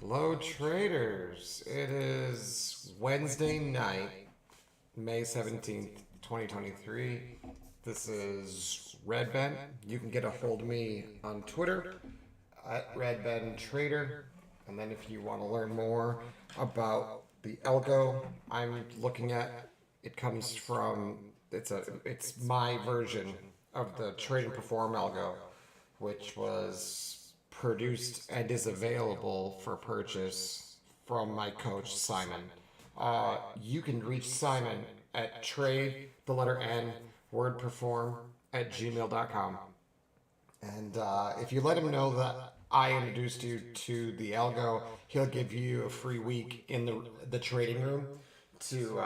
Hello, traders. It is Wednesday night, May 17th, 2023. This is Redben. You can get a hold of me on Twitter at RedbenTrader. And then if you want to learn more about the Algo I'm looking at, it comes from it's my version of the Trade and Perform Algo, which was produced and is available for purchase from my coach Simon. You can reach Simon at trade, the letter N, word perform at gmail.com. And if you let him know that I introduced you to the algo, he'll give you a free week in the trading room to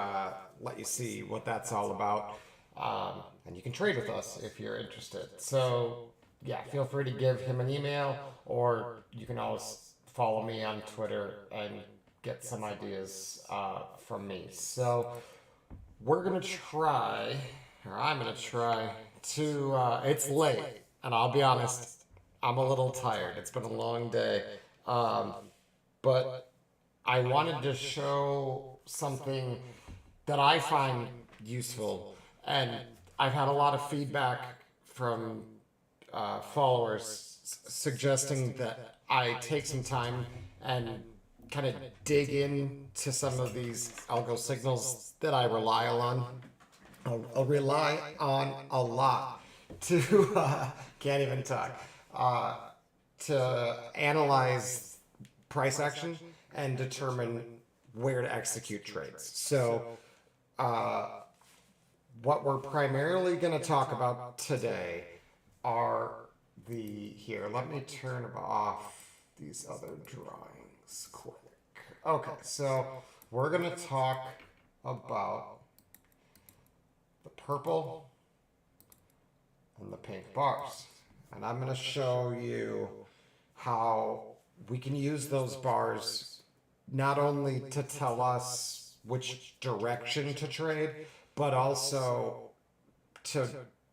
let you see what that's all about. And you can trade with us if you're interested. So, yeah, feel free to give him an email, or you can always follow me on Twitter and get some ideas from me. So, we're going to try, or I'm going to try to, it's late, and I'll be honest, I'm a little tired. It's been a long day. But I wanted to show something that I find useful, and I've had a lot of feedback from followers suggesting that I take some time and kind of dig into some of these algo signals that I rely on. I'll rely on a lot to can't even talk to analyze price action and determine where to execute trades. So what we're primarily going to talk about today are here, let me turn off these other drawings quick. Okay, so we're going to talk about the purple and the pink bars. And I'm going to show you how we can use those bars not only to tell us which direction to trade, but also to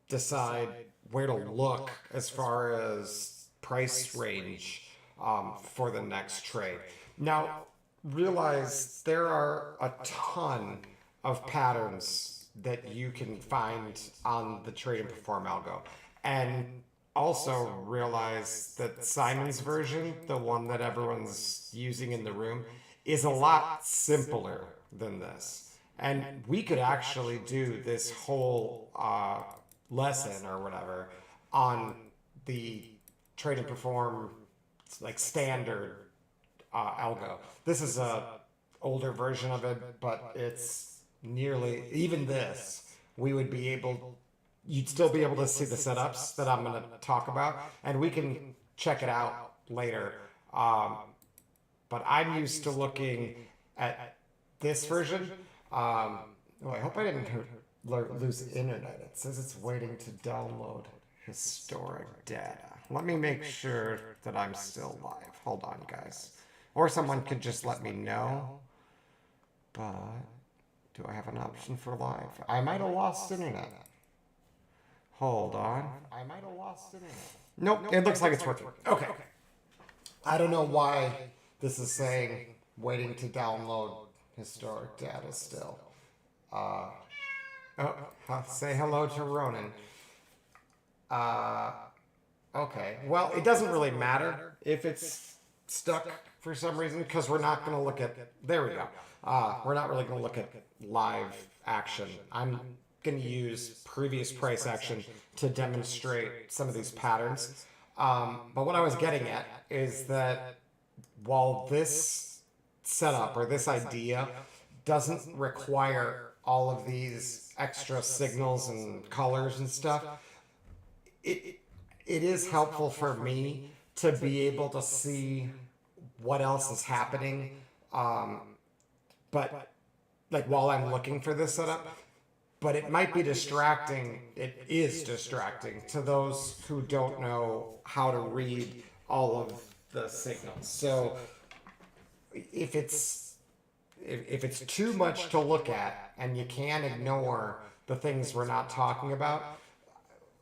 decide where to look as far as price range for the next trade. Now, realize there are a ton of patterns that you can find on the Trade and Perform algo. And also realize that Simon's version, the one that everyone's using in the room, is a lot simpler than this. And we could actually do this whole lesson or whatever on the Trade and Perform like standard algo. This is a older version of it, but it's nearly, even this, we would be able, you'd still be able to see the setups that I'm going to talk about, and we can check it out later. But I'm used to looking at this version. I hope I didn't lose internet. It says it's waiting to download historic data. Let me make sure that I'm still live. Hold on, guys. Or someone could just let me know. But do I have an option for live? I might have lost internet. Hold on. I might have lost internet. Nope, it looks like it's working. Okay. I don't know why this is saying waiting to download historic data still. Say hello to Ronan. Okay, well, it doesn't really matter if it's stuck for some reason, because we're not going to look at, there we go. We're not really going to look at live action. I'm going to use previous price action to demonstrate some of these patterns. But what I was getting at is that while this setup or this idea doesn't require all of these extra signals and colors and stuff, it is helpful for me to be able to see what else is happening. But like while I'm looking for this setup, but it might be distracting. It is distracting to those who don't know how to read all of the signals. So if it's too much to look at and you can't ignore the things we're not talking about,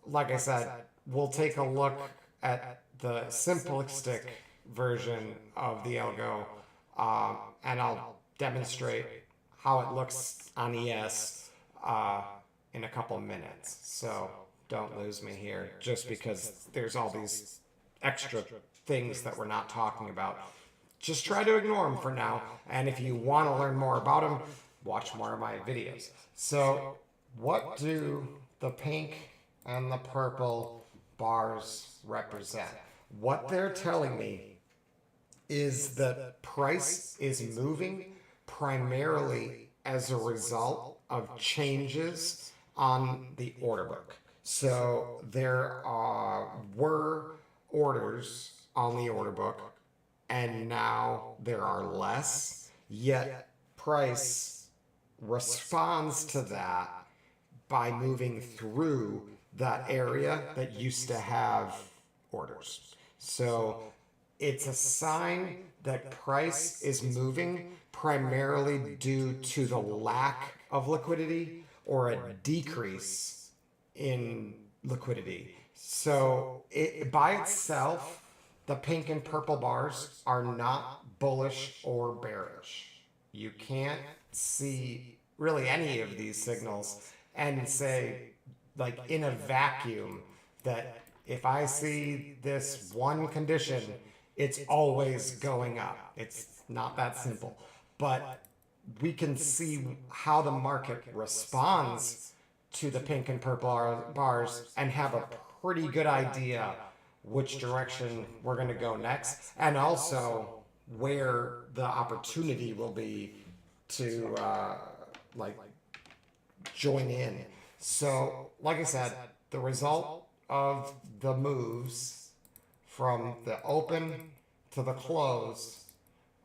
like I said, we'll take a look at the simplistic version of the Algo, and I'll demonstrate how it looks on ES in a couple minutes. So don't lose me here, just because there's all these extra things that we're not talking about. Just try to ignore them for now, and if you want to learn more about them, watch more of my videos. So what do the pink and the purple bars represent? What they're telling me is that price is moving primarily as a result of changes on the order book. So there were orders on the order book, and now there are less, yet price responds to that by moving through that area that used to have orders. So it's a sign that price is moving primarily due to the lack of liquidity or a decrease in liquidity. So by itself, the pink and purple bars are not bullish or bearish. You can't see really any of these signals and say, like in a vacuum, that if I see this one condition, it's always going up. It's not that simple. But we can see how the market responds to the pink and purple bars and have a pretty good idea which direction we're going to go next, and also where the opportunity will be to join in. So like I said, the result of the moves from the open to the close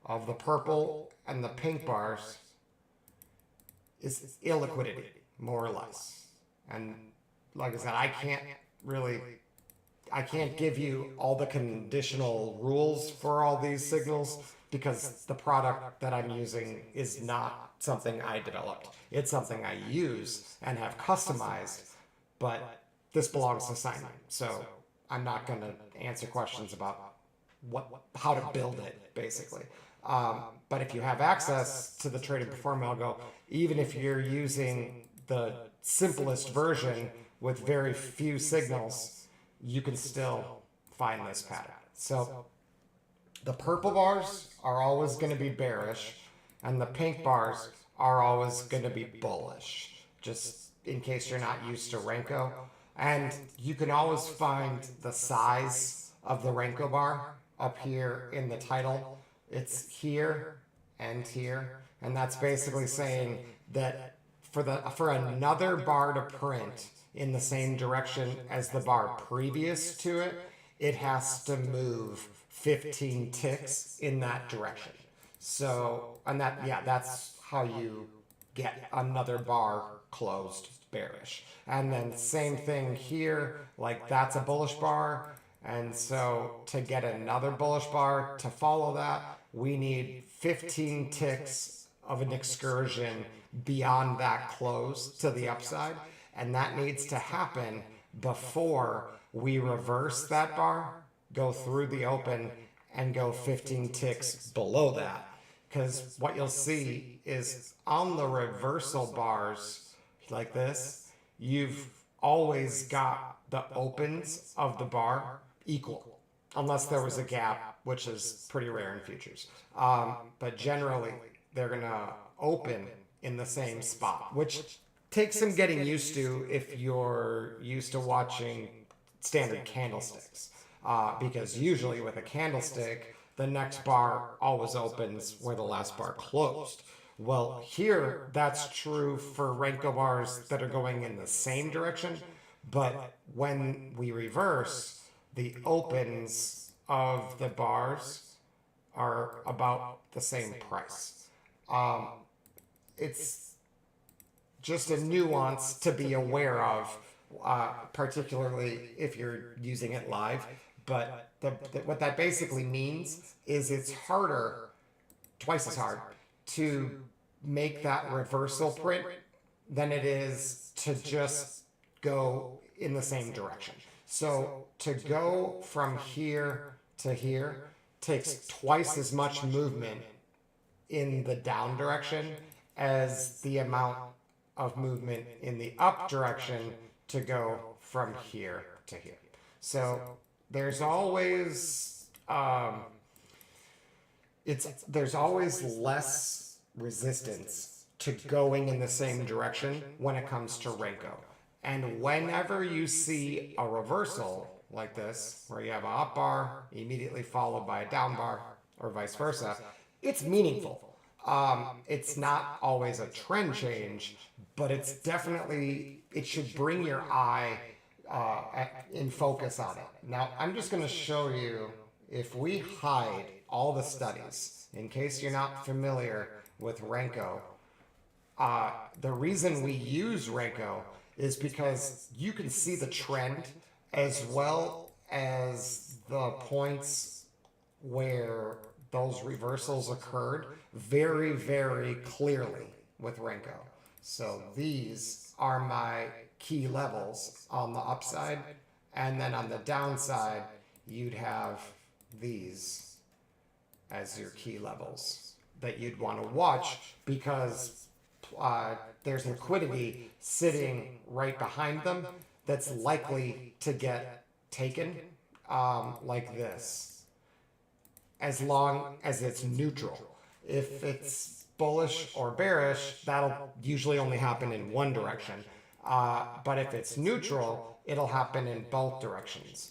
of the purple and the pink bars is illiquidity, more or less. And like I said, I can't give you all the conditional rules for all these signals, because the product that I'm using is not something I developed. It's something I use and have customized, but this belongs to Simon. So I'm not going to answer questions about how to build it, basically. But if you have access to the Trade and Perform Algo, even if you're using the simplest version with very few signals, you can still find this pattern. So the purple bars are always going to be bearish, and the pink bars are always going to be bullish, just in case you're not used to Renko. And you can always find the size of the Renko bar up here in the title. It's here and here, and that's basically saying that for another bar to print in the same direction as the bar previous to it, it has to move 15 ticks in that direction. So, and that's how you get another bar closed bearish. And then same thing here, like that's a bullish bar. And so to get another bullish bar to follow that, we need 15 ticks of an excursion beyond that close to the upside. And that needs to happen before we reverse that bar, go through the open, and go 15 ticks below that. Because what you'll see is on the reversal bars like this, you've always got the opens of the bar equal, unless there was a gap, which is pretty rare in futures. But generally, they're going to open in the same spot, which takes some getting used to if you're used to watching standard candlesticks. Because usually with a candlestick, the next bar always opens where the last bar closed. Well, here, that's true for Renko bars that are going in the same direction, but when we reverse, the opens of the bars are about the same price. It's just a nuance to be aware of, particularly if you're using it live. But what that basically means is it's harder, twice as hard, to make that reversal print than it is to just go in the same direction. So to go from here to here takes twice as much movement in the down direction as the amount of movement in the up direction to go from here to here. So there's always there's always less resistance to going in the same direction when it comes to Renko. And whenever you see a reversal like this, where you have an up bar immediately followed by a down bar, or vice versa, it's meaningful. It's not always a trend change, but it's definitely, it should bring your eye in focus on it. Now, I'm just going to show you, if we hide all the studies, in case you're not familiar with Renko, the reason we use Renko is because you can see the trend as well as the points where those reversals occurred very, very clearly with Renko. So these are my key levels on the upside, and then on the downside, you'd have these as your key levels that you'd want to watch, because there's liquidity sitting right behind them that's likely to get taken, like this, as long as it's neutral. If it's bullish or bearish, that'll usually only happen in one direction. But if it's neutral, it'll happen in both directions,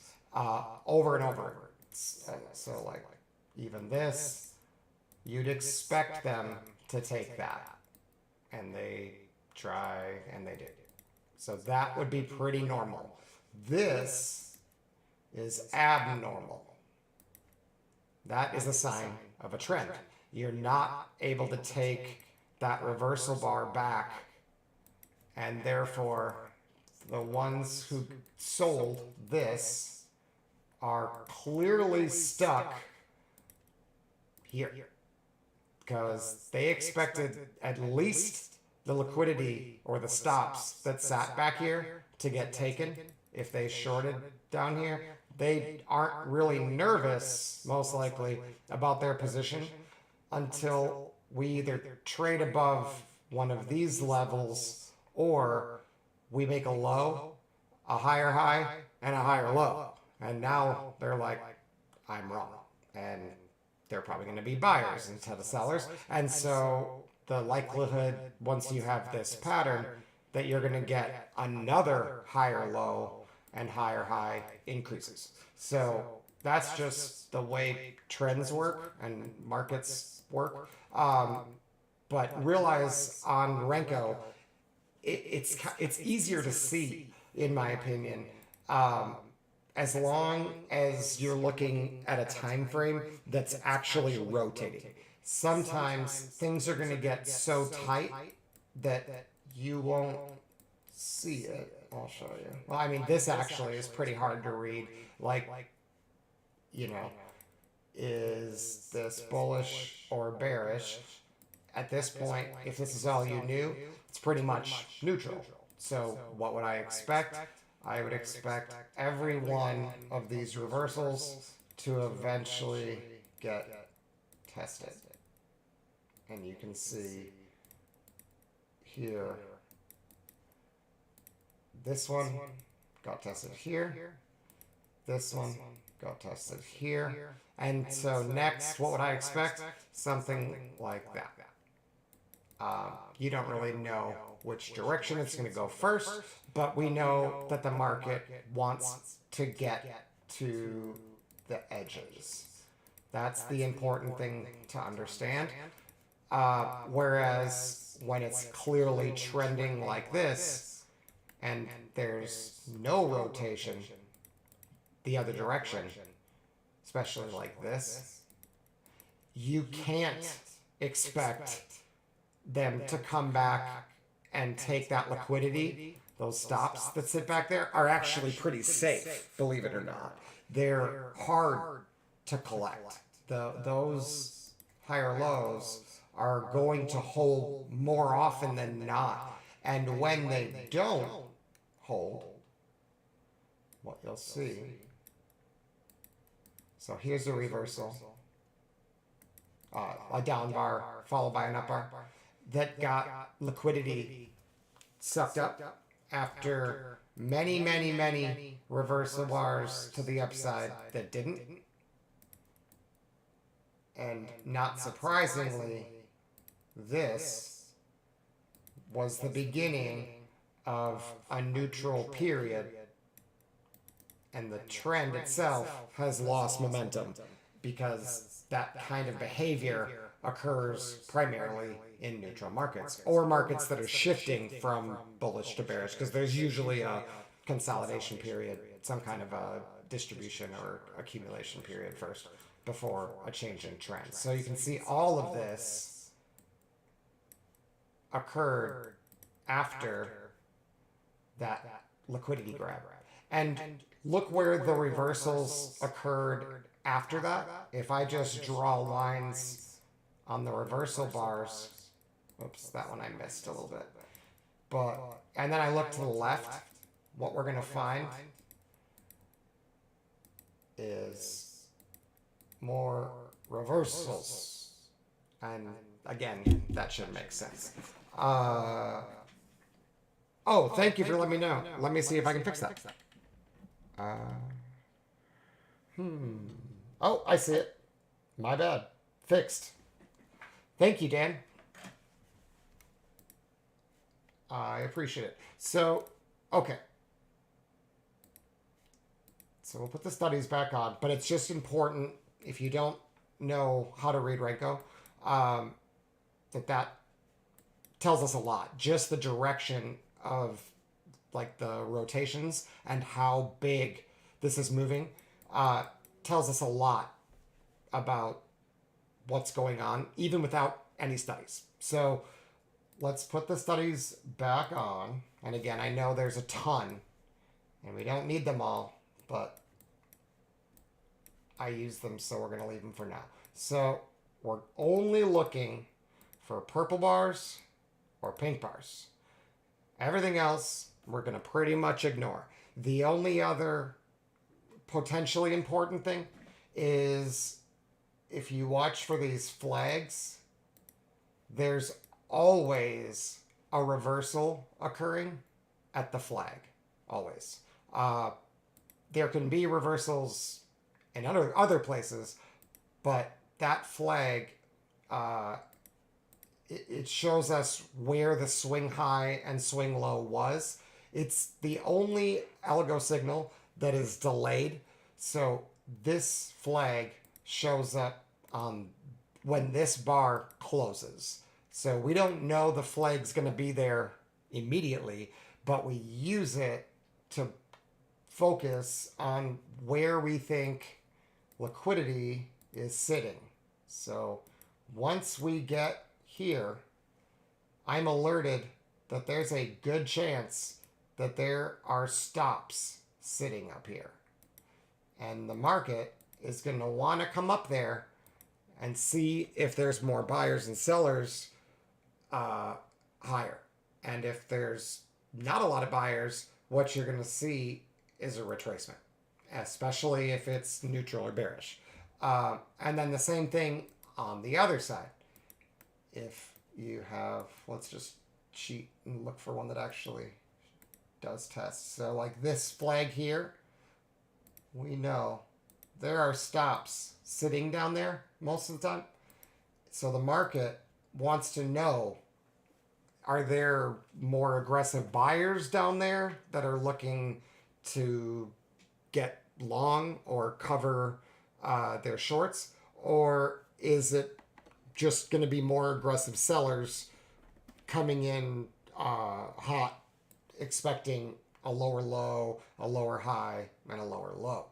over and over. So like even this, you'd expect them to take that. And they try, and they did. So that would be pretty normal. This is abnormal. That is a sign of a trend. You're not able to take that reversal bar back, and therefore the ones who sold this are clearly stuck here, because they expected at least the liquidity or the stops that sat back here to get taken if they shorted down here. They aren't really nervous, most likely, about their position until we either trade above one of these levels, or we make a low, a higher high, and a higher low. And now they're like, I'm wrong. And they're probably going to be buyers instead of sellers. And so the likelihood, once you have this pattern, that you're going to get another higher low and higher high increases. So that's just the way trends work and markets work. But realize on Renko, it's easier to see, in my opinion, as long as you're looking at a time frame that's actually rotating. Sometimes things are going to get so tight that you won't see it. I'll show you. Well, I mean, this actually is pretty hard to read. Like, you know, is this bullish or bearish? At this point, if this is all you knew, it's pretty much neutral. So what would I expect? I would expect every one of these reversals to eventually get tested. And you can see here, this one got tested here, this one got tested here, and so next, what would I expect? Something like that. You don't really know which direction it's going to go first, but we know that the market wants to get to the edges. That's the important thing to understand. Whereas when it's clearly trending like this, and there's no rotation the other direction, especially like this, you can't expect them to come back and take that liquidity. Those stops that sit back there are actually pretty safe, believe it or not. They're hard to collect. Those higher lows are going to hold more often than not. And when they don't hold, what you'll see. So here's a reversal. a down bar followed by an up bar, that got liquidity sucked up after many, many, many reversal bars to the upside that didn't. And not surprisingly, this was the beginning of a neutral period, and the trend itself has lost momentum because that kind of behavior occurs primarily in neutral markets or markets that are shifting from bullish to bearish, because there's usually a consolidation period, some kind of a distribution or accumulation period first before a change in trend. So you can see all of this occurred after that liquidity grab. And look where the reversals occurred after that. If I just draw lines on the reversal bars, oops, that one I missed a little bit. And then I look to the left, what we're going to find is more reversals. And again, that should make sense. Oh, thank you for letting me know. Let me see if I can fix that. Oh, I see it. My bad. Fixed. Thank you, Dan. I appreciate it. So, okay. So we'll put the studies back on, but it's just important, if you don't know how to read Renko, that tells us a lot. Just the direction of like the rotations and how big this is moving tells us a lot about what's going on, even without any studies. So let's put the studies back on. And again, I know there's a ton and we don't need them all, but I use them, so we're going to leave them for now. So we're only looking for purple bars or pink bars. Everything else we're going to pretty much ignore. The only other potentially important thing is if you watch for these flags, there's always a reversal occurring at the flag. Always. There can be reversals in other places, but that flag, it shows us where the swing high and swing low was. It's the only algo signal that is delayed. So this flag shows up when this bar closes. So we don't know the flag's going to be there immediately, but we use it to focus on where we think liquidity is sitting. So once we get here, I'm alerted that there's a good chance that there are stops sitting up here. And the market is going to want to come up there and see if there's more buyers and sellers higher. And if there's not a lot of buyers, what you're going to see is a retracement, especially if it's neutral or bearish. And then the same thing on the other side. If you have, let's just cheat and look for one that actually does test. So like this flag here, we know there are stops sitting down there most of the time. So the market wants to know, are there more aggressive buyers down there that are looking to get long or cover their shorts? Or is it just going to be more aggressive sellers coming in hot, expecting a lower low, a lower high, and a lower low?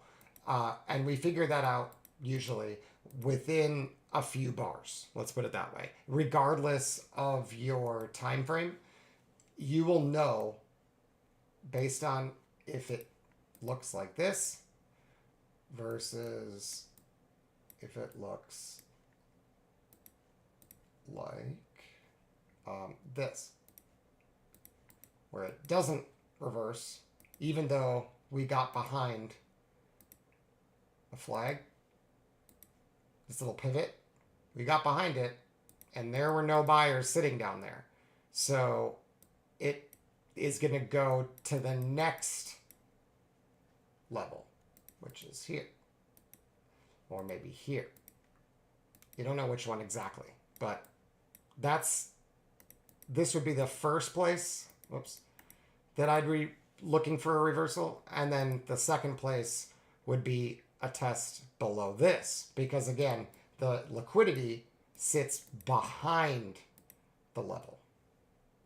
And we figure that out usually within a few bars. Let's put it that way. Regardless of your time frame, you will know based on if it looks like this versus if it looks like this, where it doesn't reverse, even though we got behind a flag, this little pivot, We got behind it, and there were no buyers sitting down there. So it is going to go to the next level, which is here, or maybe here. You don't know which one exactly, but this would be the first place, that I'd be looking for a reversal, and then the second place would be a test below this, because again, the liquidity sits behind the level.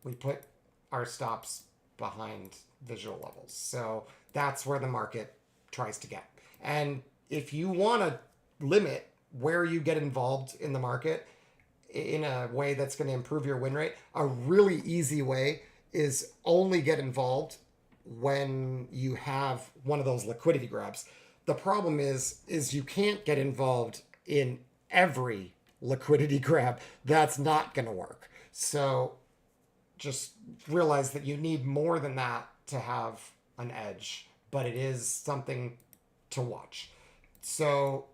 We put our stops behind visual levels. So that's where the market tries to get. And if you want to limit where you get involved in the market in a way that's going to improve your win rate, a really easy way is only get involved when you have one of those liquidity grabs. The problem is you can't get involved in every liquidity grab. That's not going to work. So just realize that you need more than that to have an edge, but it is something to watch. So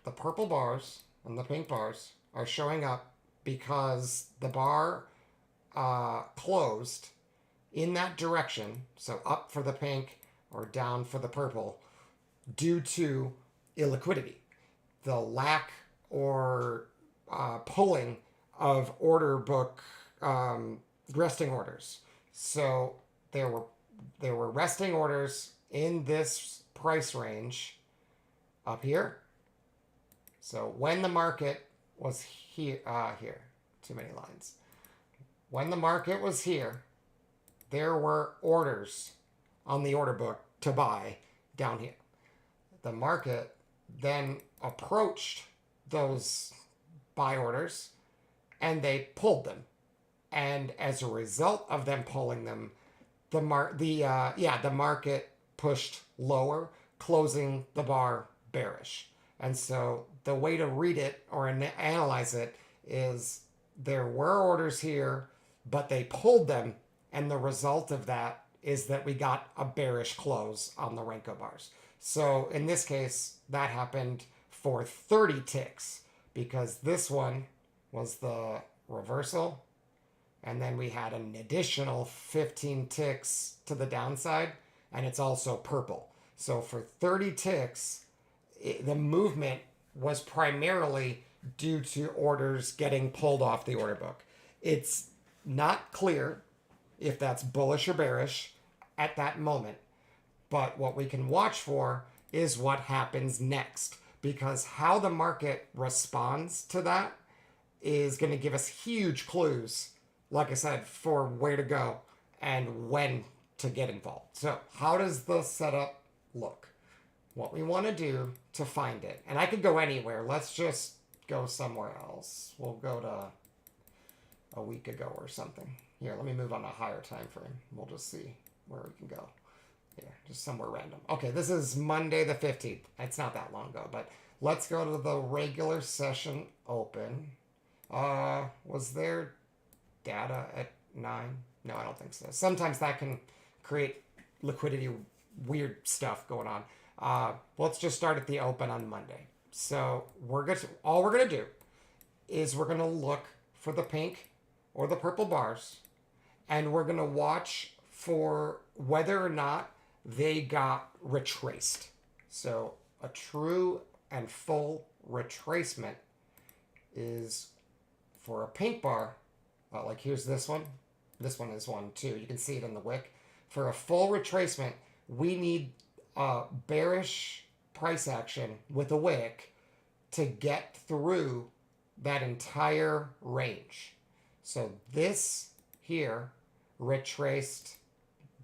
the purple bars and the pink bars are showing up because the bar closed in that direction, so up for the pink or down for the purple, due to illiquidity, the lack or pulling of order book resting orders. So there were resting orders in this price range up here. So when the market was here, too many lines. When the market was here, there were orders on the order book to buy down here. The market then approached those buy orders and they pulled them. And as a result of them pulling them, the market pushed lower, closing the bar bearish. And so the way to read it or analyze it is there were orders here, but they pulled them, and the result of that is that we got a bearish close on the Renko bars. So in this case, that happened for 30 ticks because this one was the reversal, and then we had an additional 15 ticks to the downside, and it's also purple. So for 30 ticks, the movement was primarily due to orders getting pulled off the order book. It's not clear if that's bullish or bearish at that moment, but what we can watch for is what happens next, because how the market responds to that is going to give us huge clues, like I said, for where to go and when to get involved. So how does the setup look? What we want to do to find it, and I could go anywhere. Let's just go somewhere else. We'll go to a week ago or something. Here, let me move on a higher time frame. We'll just see where we can go. Here, just somewhere random. Okay, this is Monday the 15th. It's not that long ago, but let's go to the regular session open. Was there data at 9? No, I don't think so. Sometimes that can create liquidity, weird stuff going on. Let's just start at the open on Monday. So all we're gonna do is we're gonna look for the pink or the purple bars, and we're gonna watch for whether or not they got retraced. So a true and full retracement is for a pink bar. Like here's this one. This one is one too. You can see it in the wick. For a full retracement, we need bearish price action with a wick to get through that entire range. So this here retraced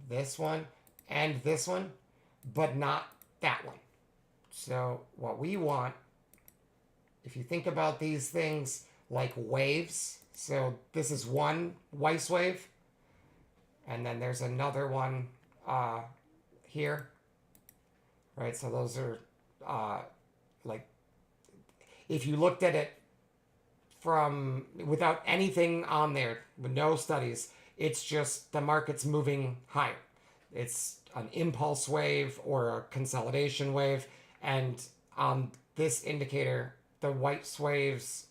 this one and this one, but not that one. So what we want, if you think about these things like waves, so this is one Weiss wave, and then there's another one here. Right, so those are like, if you looked at it from without anything on there, with no studies, it's just the market's moving higher. It's an impulse wave or a consolidation wave, and on this indicator, the white waves,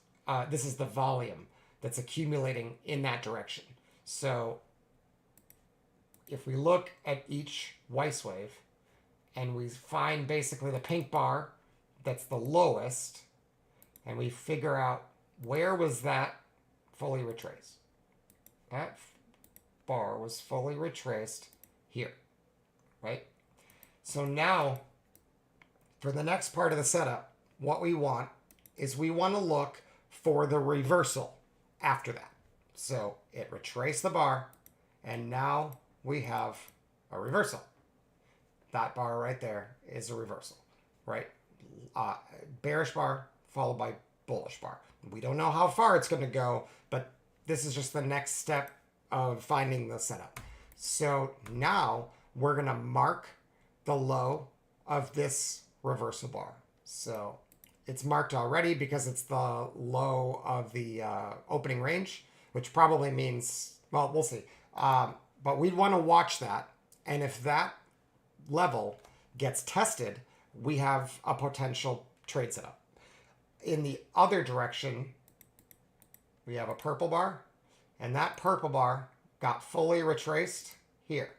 this is the volume that's accumulating in that direction. So if we look at each Weiss wave and we find basically the pink bar that's the lowest, and we figure out where was that fully retraced. That bar was fully retraced here, right? So now, for the next part of the setup, what we want is we want to look for the reversal after that. So it retraced the bar, and now we have a reversal. That bar right there is a reversal, right? Bearish bar followed by bullish bar. We don't know how far it's going to go, but this is just the next step of finding the setup. So now we're going to mark the low of this reversal bar. So it's marked already because it's the low of the opening range, which probably means, well, we'll see. But we'd want to watch that. And if that level gets tested, we have a potential trade setup. In the other direction, we have a purple bar, and that purple bar got fully retraced here.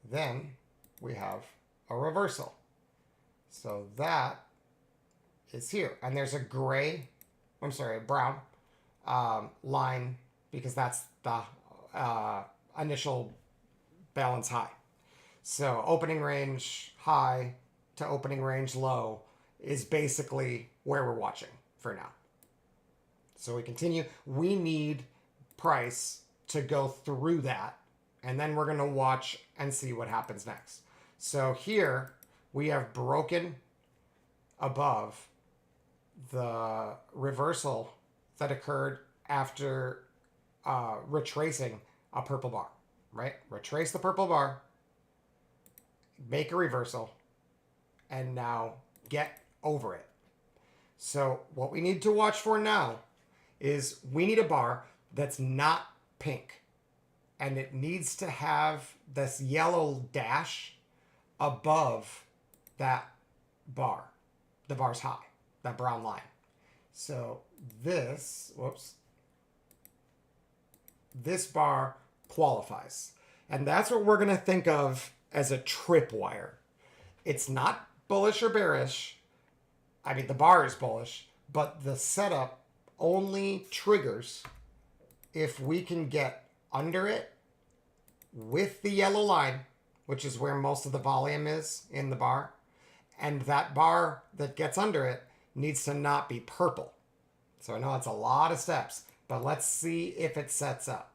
Then we have a reversal. So that is here. And there's a brown line because that's the initial balance high. So opening range high to opening range low is basically where we're watching for now. So we continue. We need price to go through that, and then we're going to watch and see what happens next. So here we have broken above the reversal that occurred after retracing a purple bar, right? Retrace the purple bar, make a reversal, and now get over it. So what we need to watch for now is we need a bar that's not pink, and it needs to have this yellow dash above that bar. The bar's high, that brown line. So this bar qualifies. And that's what we're going to think of as a tripwire. It's not bullish or bearish. I mean, the bar is bullish, but the setup only triggers if we can get under it with the yellow line, which is where most of the volume is in the bar. And that bar that gets under it needs to not be purple. So I know it's a lot of steps, but let's see if it sets up.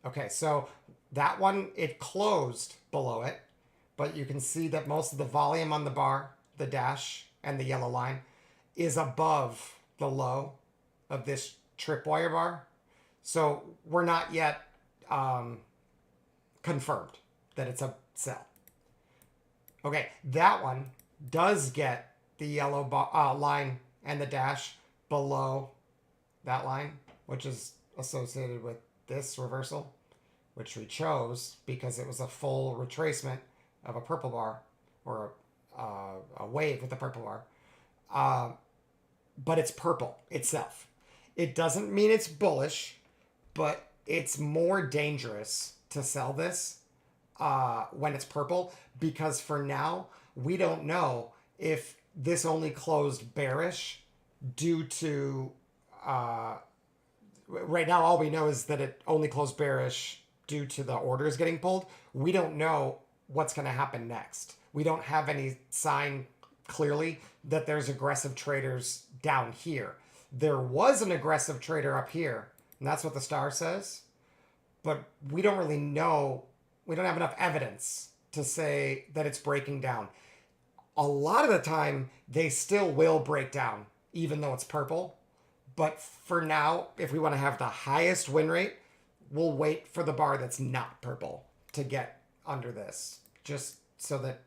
Okay, so that one, it closed below it, but you can see that most of the volume on the bar, the dash and the yellow line, is above the low of this tripwire bar. So we're not yet confirmed that it's a sell. Okay, that one does get the yellow line and the dash below that line, which is associated with this reversal, which we chose because it was a full retracement of a purple bar, or a wave with a purple bar. But it's purple itself. It doesn't mean it's bullish, but it's more dangerous to sell this when it's purple, because for now, we don't know if this only closed bearish due to, right now all we know is that it only closed bearish due to the orders getting pulled. We don't know what's going to happen next. We don't have any sign clearly that there's aggressive traders down here. There was an aggressive trader up here, and that's what the star says, but we don't really know. We don't have enough evidence to say that it's breaking down. A lot of the time, they still will break down, even though it's purple. But for now, if we want to have the highest win rate, we'll wait for the bar that's not purple to get under this, just so that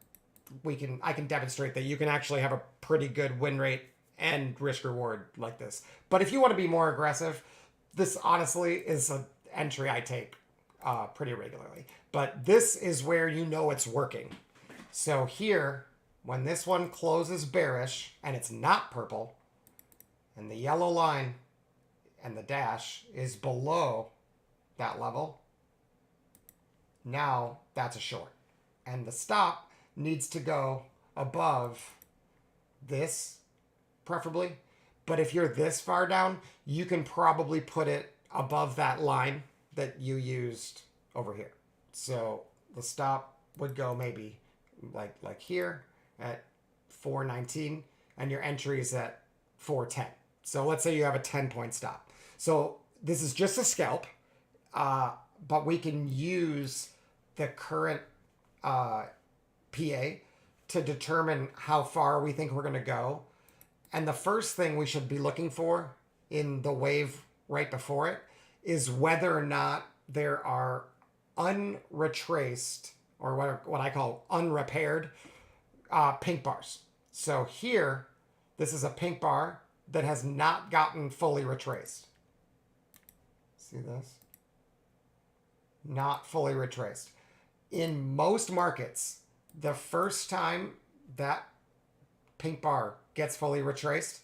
I can demonstrate that you can actually have a pretty good win rate and risk reward like this. But if you want to be more aggressive, this honestly is an entry I take pretty regularly. But this is where you know it's working. So here, when this one closes bearish and it's not purple, and the yellow line and the dash is below that level, now that's a short. And the stop needs to go above this, preferably. But if you're this far down, you can probably put it above that line that you used over here. So the stop would go maybe like here at 419, and your entry is at 410. So let's say you have a 10-point stop. So this is just a scalp, but we can use the current PA to determine how far we think we're going to go. And the first thing we should be looking for in the wave right before it is whether or not there are unretraced, or what I call unrepaired, pink bars. So here, this is a pink bar that has not gotten fully retraced. See this? Not fully retraced. In most markets, the first time that pink bar gets fully retraced,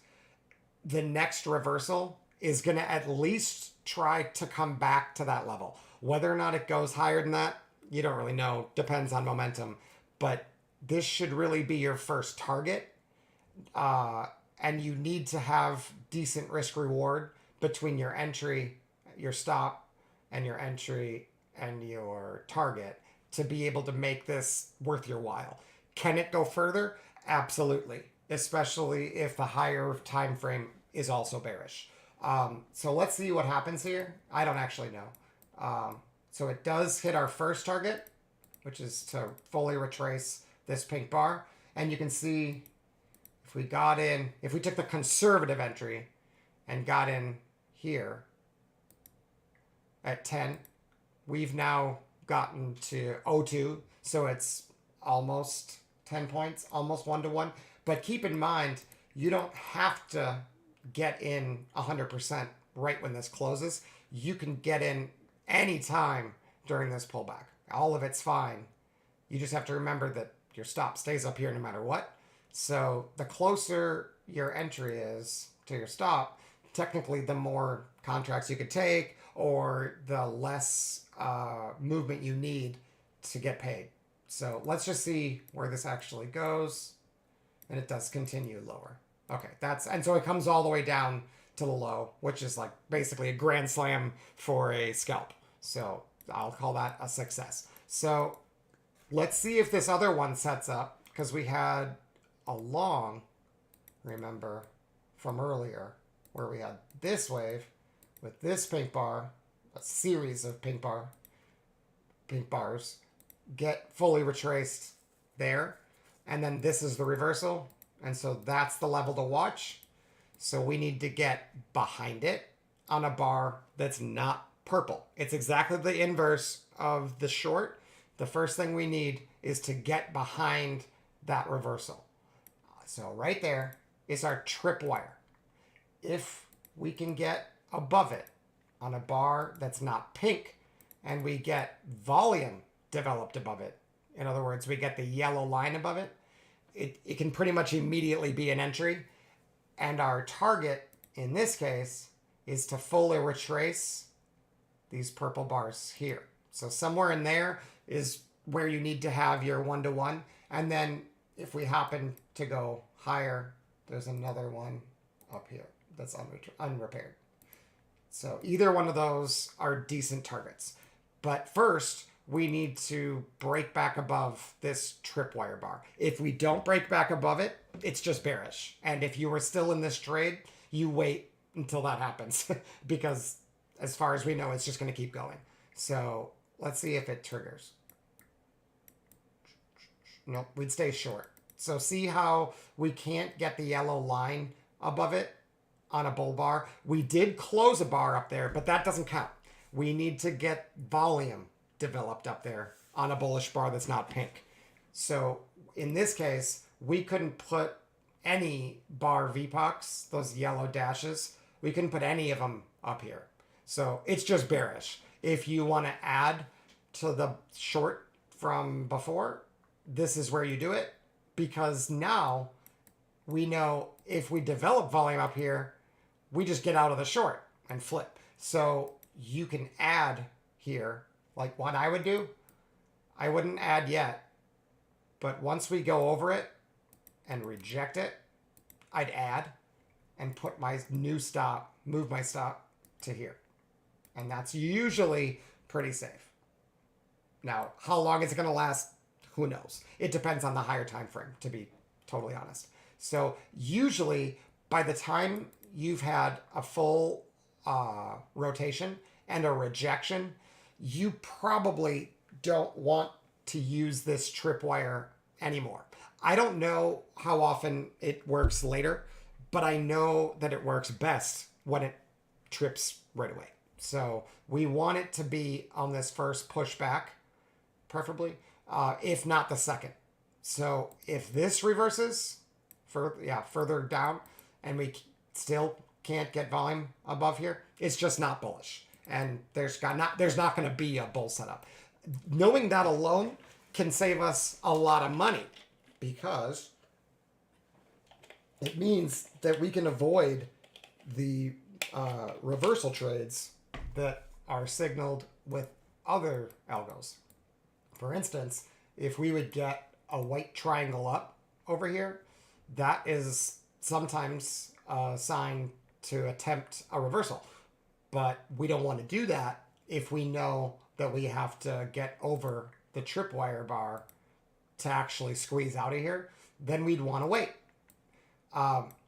the next reversal is going to at least try to come back to that level. Whether or not it goes higher than that, you don't really know. Depends on momentum. But this should really be your first target. And you need to have decent risk reward between your entry, your stop, and your entry and your target to be able to make this worth your while. Can it go further? Absolutely. Especially if the higher time frame is also bearish. So let's see what happens here. I don't actually know. So it does hit our first target, which is to fully retrace this pink bar. And you can see if we got in, if we took the conservative entry and got in here at 10, we've now gotten to 0.2. So it's almost 10 points, almost 1-to-1. But keep in mind, you don't have to get in 100% right when this closes. You can get in any time during this pullback. All of it's fine. You just have to remember that your stop stays up here no matter what. So the closer your entry is to your stop, technically the more contracts you could take, or the less movement you need to get paid. So let's just see where this actually goes. And it does continue lower. Okay, and so it comes all the way down to the low, which is like basically a grand slam for a scalp. So I'll call that a success. So let's see if this other one sets up, because we had a long, remember from earlier, where we had this wave with this pink bar, a series of pink bars get fully retraced there. And then this is the reversal. And so that's the level to watch. So we need to get behind it on a bar that's not purple. It's exactly the inverse of the short. The first thing we need is to get behind that reversal. So right there is our tripwire. If we can get above it on a bar that's not pink, and we get volume developed above it, in other words, we get the yellow line above it, it can pretty much immediately be an entry. And our target in this case is to fully retrace these purple bars here. So somewhere in there is where you need to have your 1-to-1. And then if we happen to go higher, there's another one up here that's unrepaired. So either one of those are decent targets. But first, we need to break back above this tripwire bar. If we don't break back above it, it's just bearish. And if you were still in this trade, you wait until that happens because as far as we know, it's just going to keep going. So let's see if it triggers. Nope, we'd stay short. So see how we can't get the yellow line above it on a bull bar? We did close a bar up there, but that doesn't count. We need to get volume developed up there on a bullish bar that's not pink. So in this case, we couldn't put any bar VPOCs, those yellow dashes, we couldn't put any of them up here. So it's just bearish. If you want to add to the short from before, this is where you do it, because now we know if we develop volume up here, we just get out of the short and flip. So you can add here, like what I would do. I wouldn't add yet, but once we go over it and reject it, I'd add and put my new stop, move my stop to here. And that's usually pretty safe. Now, how long is it going to last? Who knows? It depends on the higher time frame, to be totally honest. So usually by the time you've had a full rotation and a rejection, you probably don't want to use this tripwire anymore. I don't know how often it works later, but I know that it works best when it trips right away. So we want it to be on this first pushback, preferably, if not the second. So if this reverses further down and we still can't get volume above here, it's just not bullish. And there's not going to be a bull setup. Knowing that alone can save us a lot of money because it means that we can avoid the reversal trades that are signaled with other algos. For instance, if we would get a white triangle up over here, that is sometimes a sign to attempt a reversal. But we don't want to do that if we know that we have to get over the tripwire bar to actually squeeze out of here. Then we'd want to wait.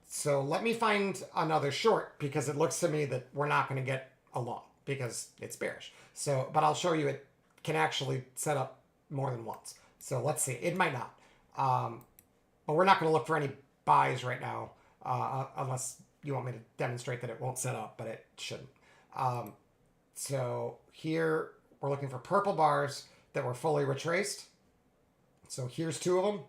So let me find another short because it looks to me that we're not going to get a long because it's bearish. So, but I'll show you it can actually set up more than once. So let's see. It might not. But we're not going to look for any buys right now unless you want me to demonstrate that it won't set up, but it shouldn't. So here we're looking for purple bars that were fully retraced. So here's two of them.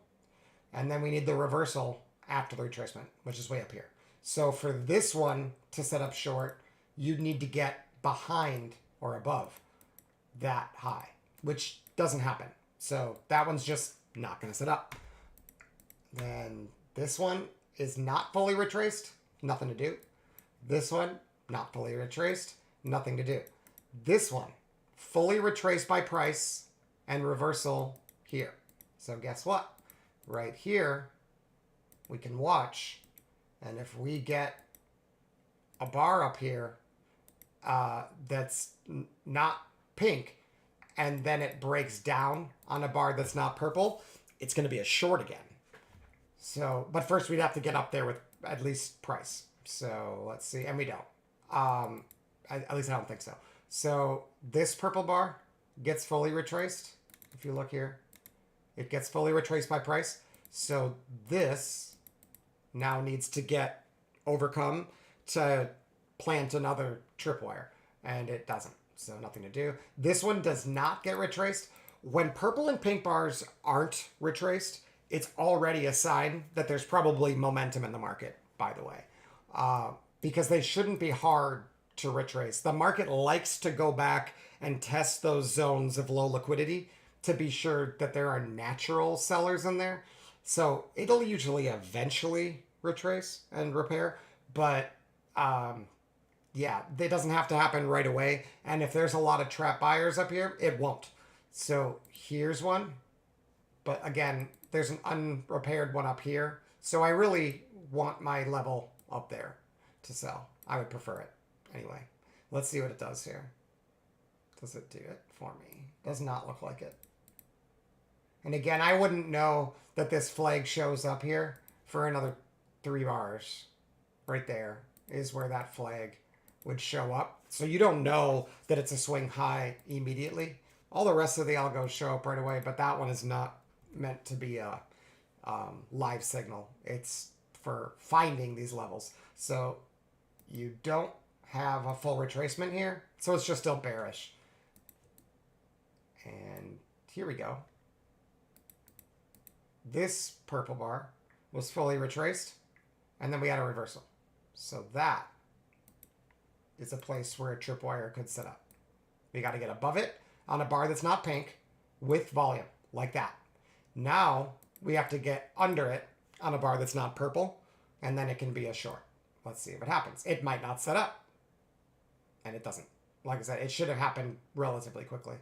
And then we need the reversal after the retracement, which is way up here. So for this one to set up short, you'd need to get behind or above that high, which doesn't happen. So that one's just not going to set up. Then this one is not fully retraced, nothing to do. This one, not fully retraced, nothing to do. This one, fully retraced by price and reversal here. So guess what? Right here, we can watch. And if we get a bar up here that's not pink, and then it breaks down on a bar that's not purple, it's going to be a short again. So, but first we'd have to get up there with at least price. So let's see. And we don't. At least I don't think so. So this purple bar gets fully retraced. If you look here, it gets fully retraced by price. So this now needs to get overcome to plant another tripwire. And it doesn't. So nothing to do. This one does not get retraced. When purple and pink bars aren't retraced, it's already a sign that there's probably momentum in the market, by the way. Because they shouldn't be hard to retrace. The market likes to go back and test those zones of low liquidity to be sure that there are natural sellers in there. So it'll usually eventually retrace and repair. But yeah, it doesn't have to happen right away. And if there's a lot of trap buyers up here, it won't. So here's one. But again, there's an unrepaired one up here. So I really want my level up there to sell. I would prefer it. Anyway, let's see what it does here. Does it do it for me? Does not look like it. And again, I wouldn't know that this flag shows up here for another 3 bars. Right there is where that flag would show up. So you don't know that it's a swing high immediately. All the rest of the algos show up right away, but that one is not meant to be a live signal. It's for finding these levels. So you don't have a full retracement here. So it's just still bearish. And here we go. This purple bar was fully retraced, and then we had a reversal. So that is a place where a tripwire could set up. We got to get above it on a bar that's not pink with volume, like that. Now we have to get under it on a bar that's not purple, and then it can be a short. let's see if it happens. It might not set up. And it doesn't. Like I said, it should have happened relatively quickly.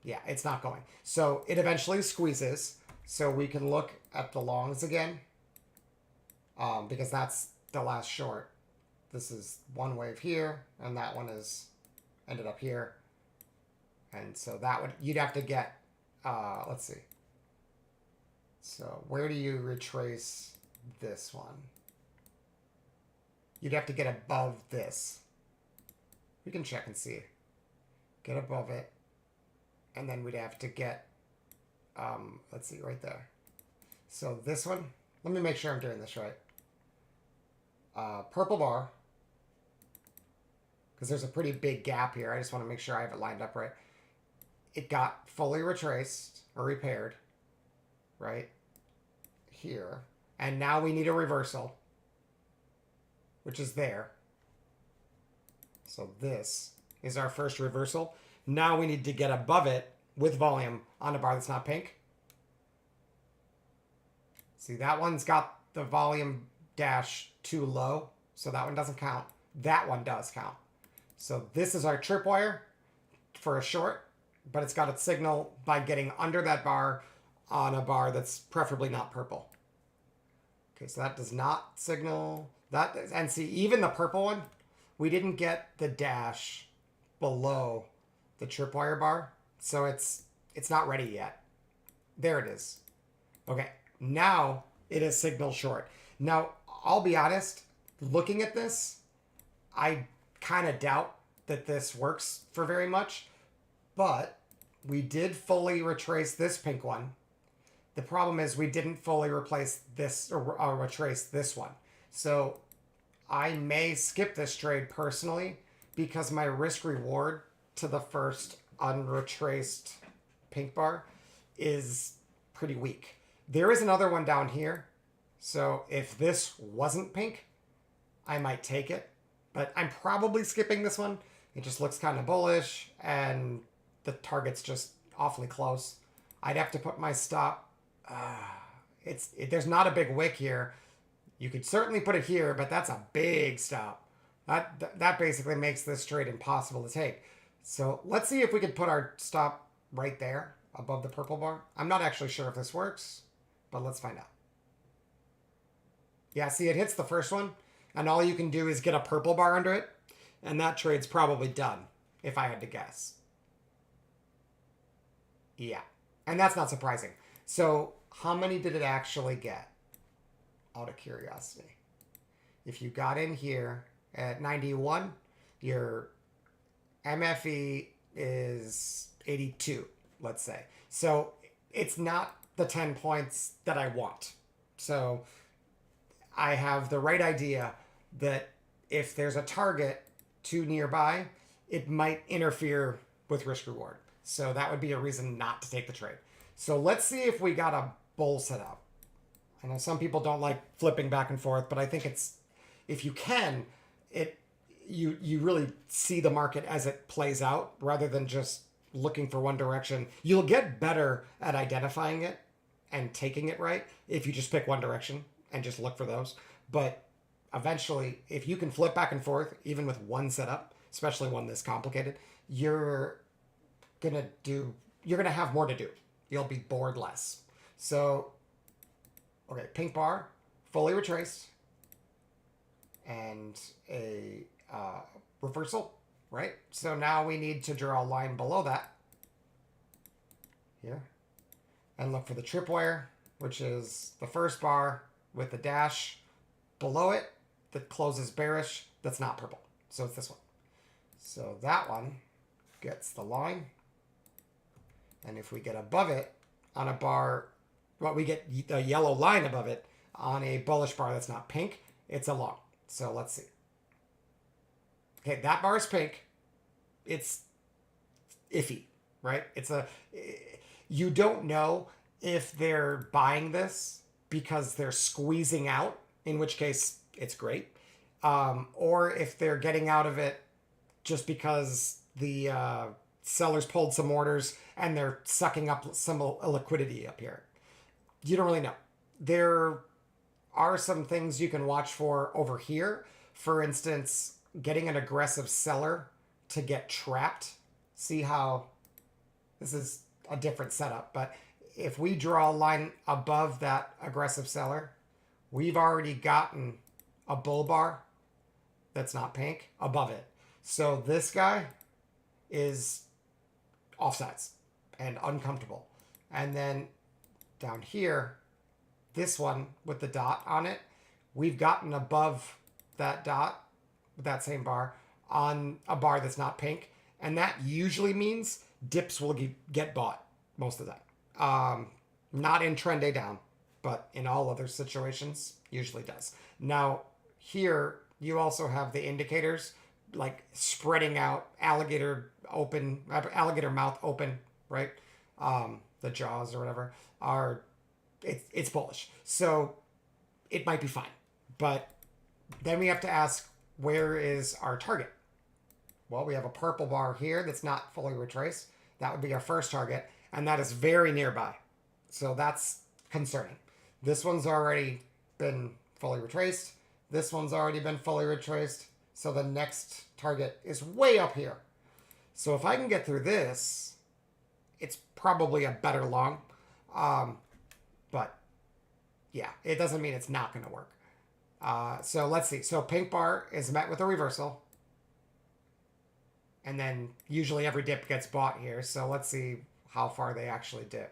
Yeah, it's not going. So it eventually squeezes. So we can look at the longs again. Because that's the last short. This is one wave here, and that one is ended up here. And so that would, you'd have to get, let's see. So where do you retrace this one? You'd have to get above this. We can check and see. Get above it. And then we'd have to get, let's see, right there. So this one, let me make sure I'm doing this right. Purple bar. Because there's a pretty big gap here. I just want to make sure I have it lined up right. It got fully retraced or repaired. Right? Here. And now we need a reversal. Which is there. So this is our first reversal. Now we need to get above it with volume on a bar that's not pink. See, that one's got the volume dash too low, so that one doesn't count. That one does count. So this is our tripwire for a short, but it's got its signal by getting under that bar on a bar that's preferably not purple. Okay, so that does not signal that. And see, even the purple one, we didn't get the dash below the tripwire bar, so it's not ready yet. There it is. Okay, now it is signal short. Now, I'll be honest, looking at this, I kind of doubt that this works for very much, but we did fully retrace this pink one. The problem is we didn't fully replace this or retrace this one. So I may skip this trade personally because my risk reward to the first unretraced pink bar is pretty weak. There is another one down here. So if this wasn't pink, I might take it. But I'm probably skipping this one. It just looks kind of bullish and the target's just awfully close. I'd have to put my stop. There's not a big wick here. You could certainly put it here, but that's a big stop. That basically makes this trade impossible to take. So let's see if we could put our stop right there above the purple bar. I'm not actually sure if this works, but let's find out. Yeah, see, it hits the first one, and all you can do is get a purple bar under it, and that trade's probably done, if I had to guess. Yeah, and that's not surprising. So how many did it actually get? Out of curiosity. If you got in here at 91, your MFE is 82, let's say. So it's not the 10 points that I want. So I have the right idea that if there's a target too nearby, it might interfere with risk reward. So that would be a reason not to take the trade. So let's see if we got a bull set up. I know some people don't like flipping back and forth, but I think it's, if you can, you really see the market as it plays out rather than just looking for one direction. You'll get better at identifying it and taking it right if you just pick one direction and just look for those. But eventually, if you can flip back and forth, even with one setup, especially one this complicated, you're gonna have more to do. You'll be bored less. So, okay, pink bar, fully retraced, and a reversal, right? So now we need to draw a line below that here and look for the tripwire, which is the first bar with the dash below it that closes bearish. That's not purple. So it's this one. So that one gets the line. And if we get above it on a bar, well, we get the yellow line above it on a bullish bar that's not pink, it's a long. So let's see. Okay, that bar is pink. It's iffy, right? You don't know if they're buying this because they're squeezing out, in which case it's great, or if they're getting out of it just because the sellers pulled some orders and they're sucking up some liquidity up here. You don't really know. are some things you can watch for over here. For instance, getting an aggressive seller to get trapped. See how this is a different setup, but if we draw a line above that aggressive seller, we've already gotten a bull bar that's not pink above it. So this guy is offsides and uncomfortable. And then down here, this one with the dot on it, we've gotten above that dot with that same bar on a bar that's not pink. And that usually means dips will get bought most of the time. Not in trend day down, but in all other situations, usually does. Now, here, you also have the indicators, like spreading out, alligator mouth open, right? The jaws or whatever are, it's bullish. So it might be fine. But then we have to ask, where is our target? Well, we have a purple bar here that's not fully retraced. That would be our first target, and that is very nearby. So that's concerning. This one's already been fully retraced. This one's already been fully retraced. So the next target is way up here. So if I can get through this, it's probably a better long. But yeah, it doesn't mean it's not going to work. So let's see. So pink bar is met with a reversal. And then usually every dip gets bought here. So let's see how far they actually dip.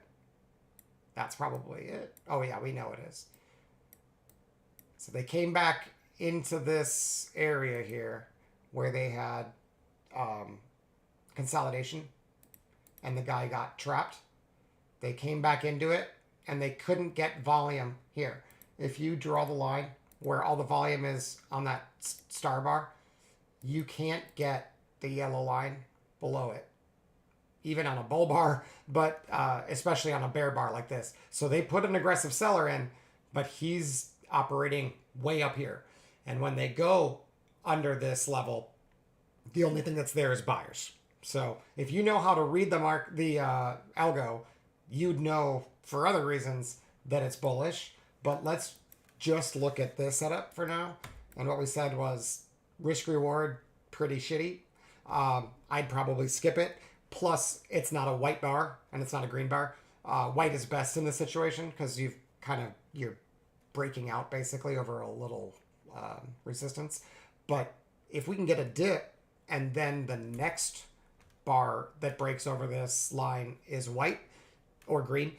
That's probably it. Oh yeah, we know it is. So they came back into this area here where they had consolidation and the guy got trapped. They came back into it and they couldn't get volume here. If you draw the line where all the volume is on that star bar, you can't get the yellow line below it, even on a bull bar, but especially on a bear bar like this. So they put an aggressive seller in, but he's operating way up here. And when they go under this level, the only thing that's there is buyers. So if you know how to read the algo, you'd know for other reasons that it's bullish. But let's just look at this setup for now. And what we said was risk reward pretty shitty. I'd probably skip it. Plus, it's not a white bar and it's not a green bar. White is best in this situation because you're breaking out basically over a little resistance. But if we can get a dip and then the next bar that breaks over this line is white or green,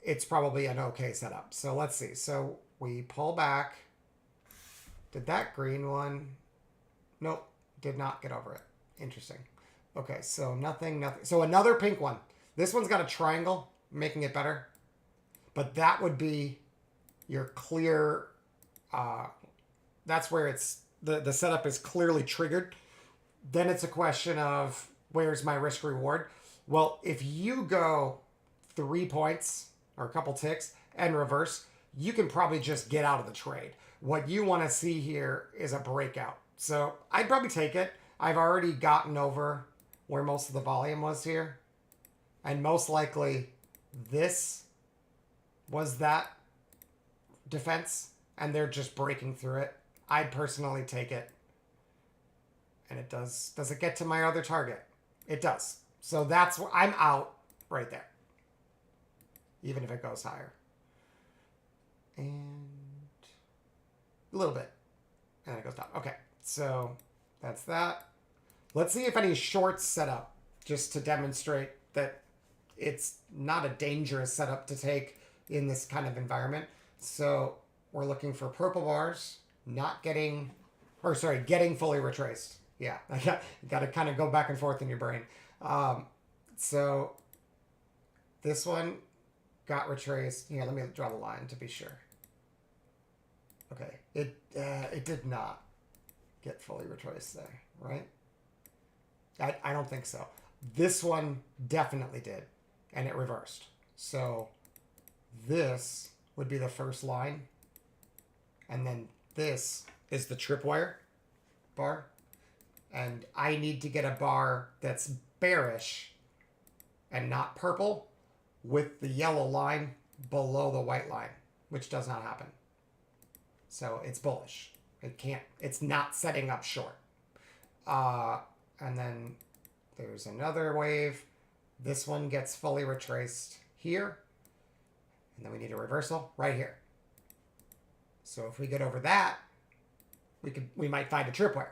it's probably an okay setup. So let's see. So we pull back. Did that green one? Nope, did not get over it. Interesting. Okay, so nothing. So another pink one. This one's got a triangle, making it better. But that would be your clear, that's where it's, the setup is clearly triggered. Then it's a question of, where's my risk reward? Well, if you go 3 points or a couple ticks and reverse, you can probably just get out of the trade. What you want to see here is a breakout. So I'd probably take it. I've already gotten over where most of the volume was here. And most likely this was that defense and they're just breaking through it. I'd personally take it. And it does. Does it get to my other target? It does. So that's where I'm out right there. Even if it goes higher. And a little bit. And then it goes down. Okay. So that's that. Let's see if any shorts set up just to demonstrate that it's not a dangerous setup to take in this kind of environment. So we're looking for purple bars, getting fully retraced. Yeah, I got to kind of go back and forth in your brain. So this one got retraced. Here, let me draw the line to be sure. Okay, it did not get fully retraced there, right? I don't think so. This one definitely did, and it reversed. So this would be the first line, and then this is the tripwire bar, and I need to get a bar that's bearish and not purple with the yellow line below the white line, which does not happen. So it's bullish. It's not setting up short. And then there's another wave. This one gets fully retraced here. And then we need a reversal right here. So if we get over that, we might find a tripwire.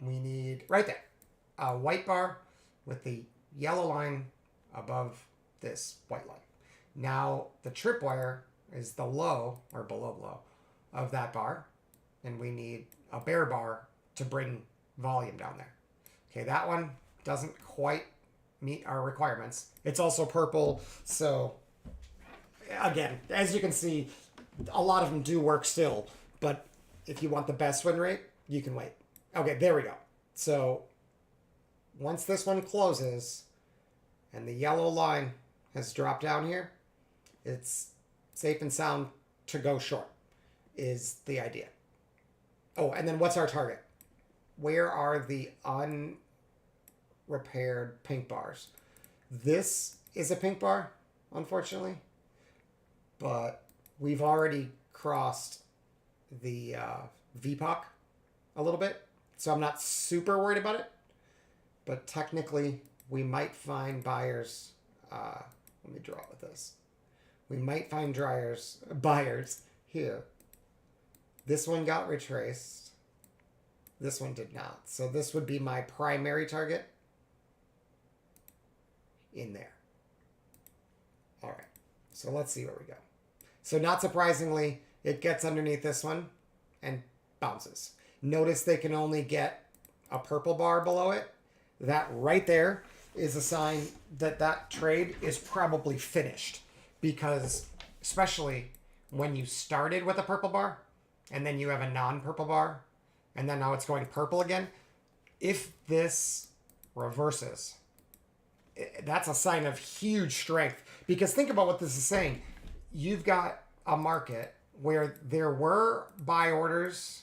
We need right there a white bar with the yellow line above this white line. Now the tripwire is the low or below low of that bar, and we need a bear bar to bring volume down there. Okay, that one doesn't quite meet our requirements. It's also purple, so again, as you can see, a lot of them do work still, but if you want the best win rate, you can wait. Okay, there we go. So once this one closes and the yellow line has dropped down here, it's safe and sound to go short is the idea. Oh, and then what's our target? Where are the unrepaired pink bars? This is a pink bar, unfortunately, but we've already crossed the VPOC a little bit, so I'm not super worried about it. But technically, we might find buyers. Let me draw it with this. We might find buyers here. This one got retraced. This one did not. So this would be my primary target in there. All right. So let's see where we go. So not surprisingly, it gets underneath this one and bounces. Notice they can only get a purple bar below it. That right there is a sign that that trade is probably finished, because especially when you started with a purple bar and then you have a non-purple bar and then now it's going purple again, if this reverses, that's a sign of huge strength. Because think about what this is saying. You've got a market where there were buy orders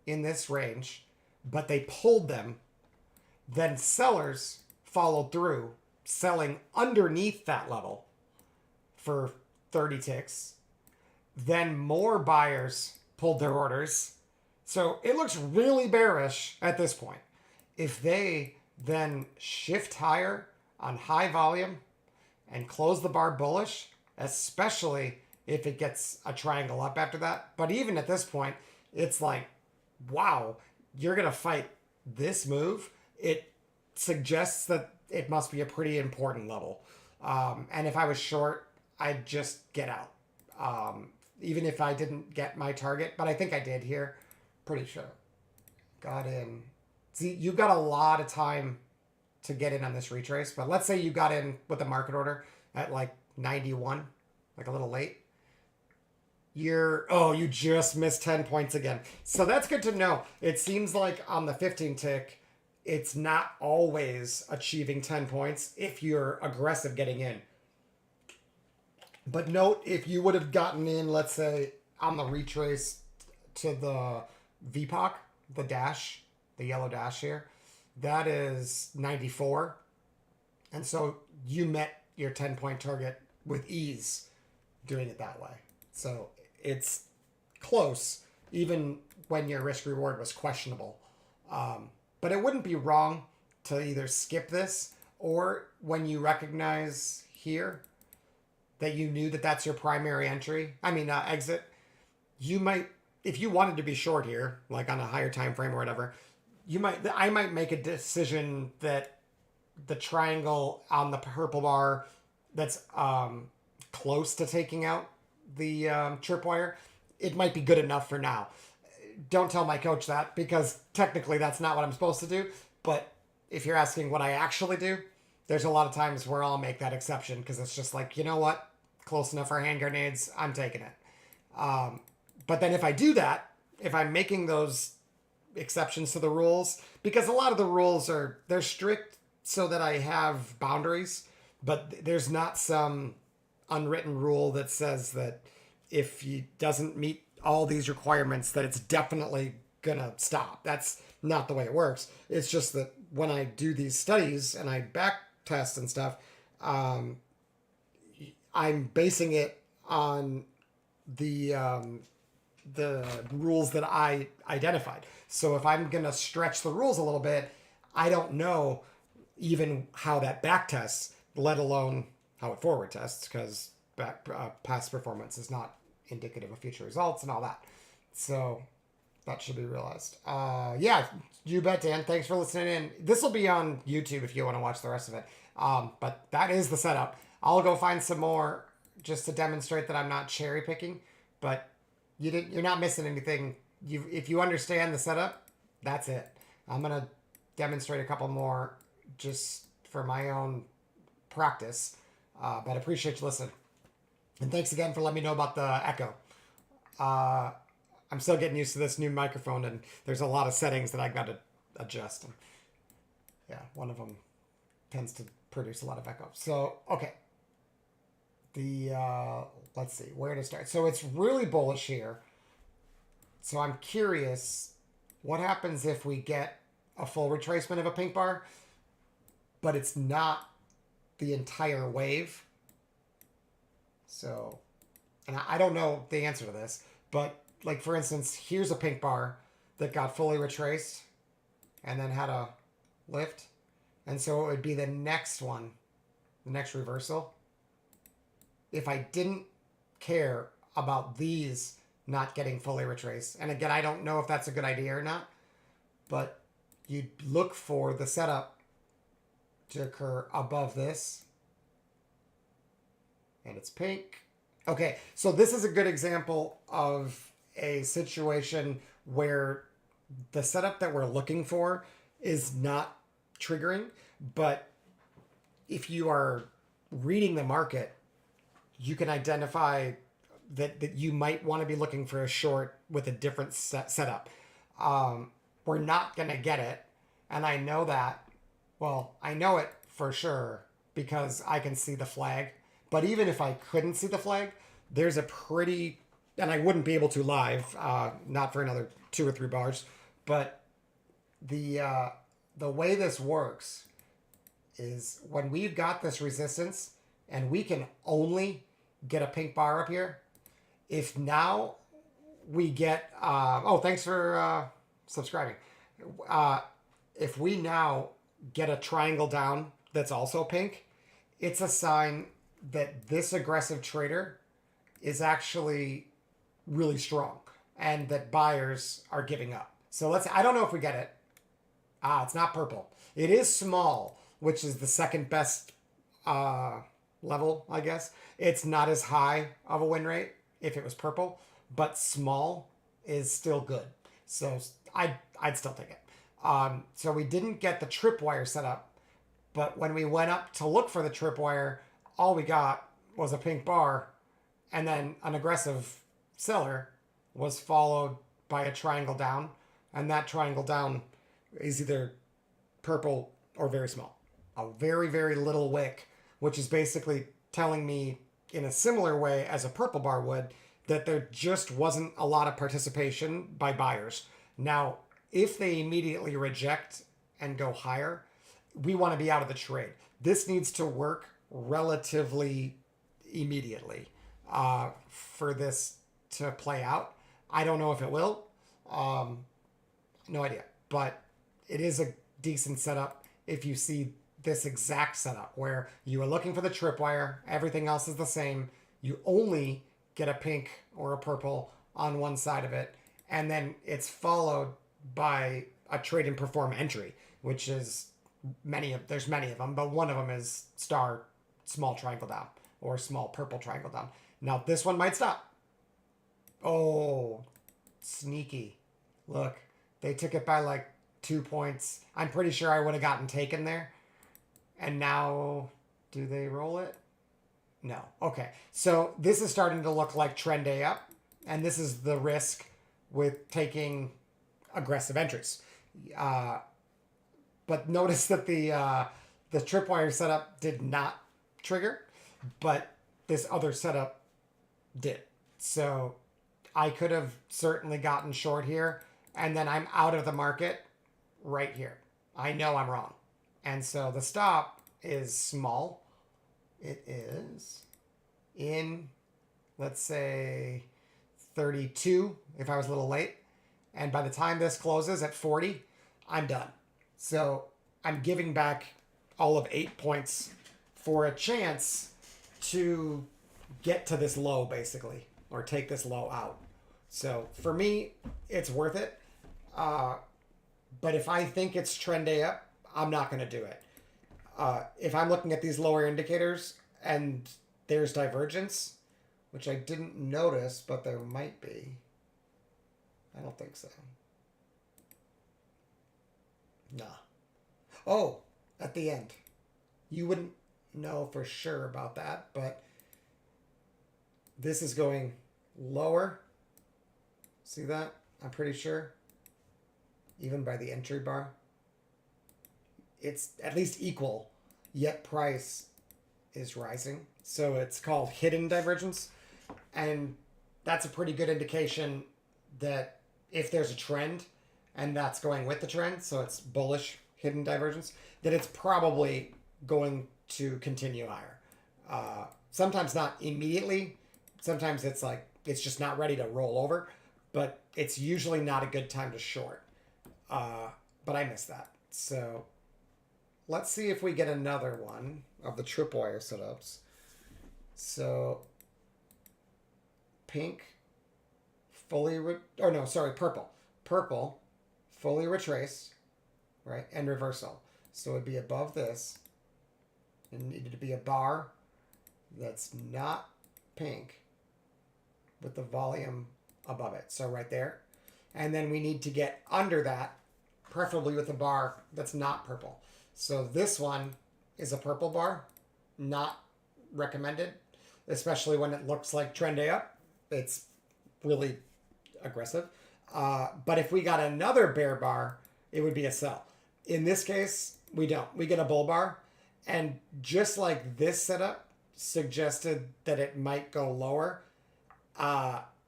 in this range, but they pulled them. Then sellers followed through, selling underneath that level for 30 ticks. Then more buyers pulled their orders. So it looks really bearish at this point. If they then shift higher on high volume and close the bar bullish, especially if it gets a triangle up after that. But even at this point, it's like, wow, you're going to fight this move. It suggests that it must be a pretty important level. And if I was short, I'd just get out. Even if I didn't get my target, but I think I did here. Pretty sure. Got in. See, you've got a lot of time to get in on this retrace, but let's say you got in with the market order at like 91, like a little late. You just missed 10 points again. So that's good to know. It seems like on the 15 tick, it's not always achieving 10 points if you're aggressive getting in. But note, if you would have gotten in, let's say, on the retrace to the VPOC, the dash, the yellow dash here, that is 94. And so you met your 10-point target with ease doing it that way. So it's close, even when your risk reward was questionable. But it wouldn't be wrong to either skip this, or when you recognize here that you knew that that's your primary exit, you might, if you wanted to be short here, like on a higher time frame or whatever, I might make a decision that the triangle on the purple bar that's close to taking out the tripwire, it might be good enough for now. Don't tell my coach that, because technically that's not what I'm supposed to do. But if you're asking what I actually do, there's a lot of times where I'll make that exception, because it's just like, you know what? Close enough for hand grenades. I'm taking it. But then if I do that, if I'm making those exceptions to the rules, because a lot of the rules they're strict so that I have boundaries, but there's not some unwritten rule that says that if he doesn't meet all these requirements that it's definitely gonna stop. That's not the way it works. It's just that when I do these studies and I back test and stuff, I'm basing it on the the rules that I identified. So if I'm going to stretch the rules a little bit, I don't know even how that back tests, let alone how it forward tests, because past performance is not indicative of future results and all that. So that should be realized. Yeah, you bet, Dan. Thanks for listening in. This will be on YouTube if you want to watch the rest of it. But that is the setup. I'll go find some more just to demonstrate that I'm not cherry picking. But you're not missing anything. If you understand the setup, that's it. I'm gonna demonstrate a couple more just for my own practice. But I appreciate you listening. And thanks again for letting me know about the echo. I'm still getting used to this new microphone, and there's a lot of settings that I got to adjust. And yeah, one of them tends to produce a lot of echo. So, okay. Let's see, where to start. So it's really bullish here. So I'm curious, what happens if we get a full retracement of a pink bar, but it's not the entire wave? So, and I don't know the answer to this, but like for instance, here's a pink bar that got fully retraced and then had a lift. And so it would be the next one, the next reversal. If I didn't care about these not getting fully retraced, and again, I don't know if that's a good idea or not, but you'd look for the setup to occur above this. And it's pink. Okay, so this is a good example of a situation where the setup that we're looking for is not triggering, but if you are reading the market, you can identify that you might want to be looking for a short with a different setup. We're not going to get it, and I know that. Well, I know it for sure because I can see the flag, but even if I couldn't see the flag, there's a pretty, and I wouldn't be able to live, not for another 2 or 3 bars, but the way this works is when we've got this resistance and we can only get a pink bar up here, if now we get, thanks for subscribing. If we now get a triangle down that's also pink, it's a sign that this aggressive trader is actually really strong and that buyers are giving up. So I don't know if we get it. It's not purple. It is small, which is the second best level, I guess. It's not as high of a win rate if it was purple, but small is still good. So I'd still take it. So we didn't get the tripwire set up, but when we went up to look for the tripwire, all we got was a pink bar, and then an aggressive seller was followed by a triangle down, and that triangle down is either purple or very small. A very, very little wick, which is basically telling me in a similar way as a purple bar would that there just wasn't a lot of participation by buyers. Now, if they immediately reject and go higher, we want to be out of the trade. This needs to work relatively immediately for this to play out. I don't know if it will. No idea. But it is a decent setup if you see this exact setup where you are looking for the tripwire, everything else is the same. You only get a pink or a purple on one side of it, and then it's followed by a trade and perform entry, which is there's many of them, but one of them is star small triangle down or small purple triangle down. Now this one might stop. Oh, sneaky. Look, they took it by like 2 points. I'm pretty sure I would have gotten taken there. And now, do they roll it? No. Okay. So this is starting to look like trend A up. And this is the risk with taking aggressive entries. But notice that the tripwire setup did not trigger, but this other setup did. So I could have certainly gotten short here, and then I'm out of the market right here. I know I'm wrong. And so the stop is small. It is in, let's say, 32 if I was a little late. And by the time this closes at 40, I'm done. So I'm giving back all of 8 points for a chance to get to this low, basically, or take this low out. So for me, it's worth it. But if I think it's trend day up, I'm not going to do it. If I'm looking at these lower indicators and there's divergence, which I didn't notice, but there might be. I don't think so. Nah. Oh, at the end. You wouldn't know for sure about that, but this is going lower. See that? I'm pretty sure. Even by the entry bar. It's at least equal, yet price is rising. So it's called hidden divergence. And that's a pretty good indication that if there's a trend and that's going with the trend, so it's bullish hidden divergence, that it's probably going to continue higher. Sometimes not immediately. Sometimes it's like it's just not ready to roll over, but it's usually not a good time to short. But I missed that. So let's see if we get another one of the Tripwire setups. So pink, purple. Purple, fully retraced, right? And reversal. So it'd be above this. It needed to be a bar that's not pink with the volume above it. So right there. And then we need to get under that, preferably with a bar that's not purple. So this one is a purple bar, not recommended, especially when it looks like trend day up. It's really aggressive. But if we got another bear bar, it would be a sell. In this case, we don't. We get a bull bar. And just like this setup suggested that it might go lower,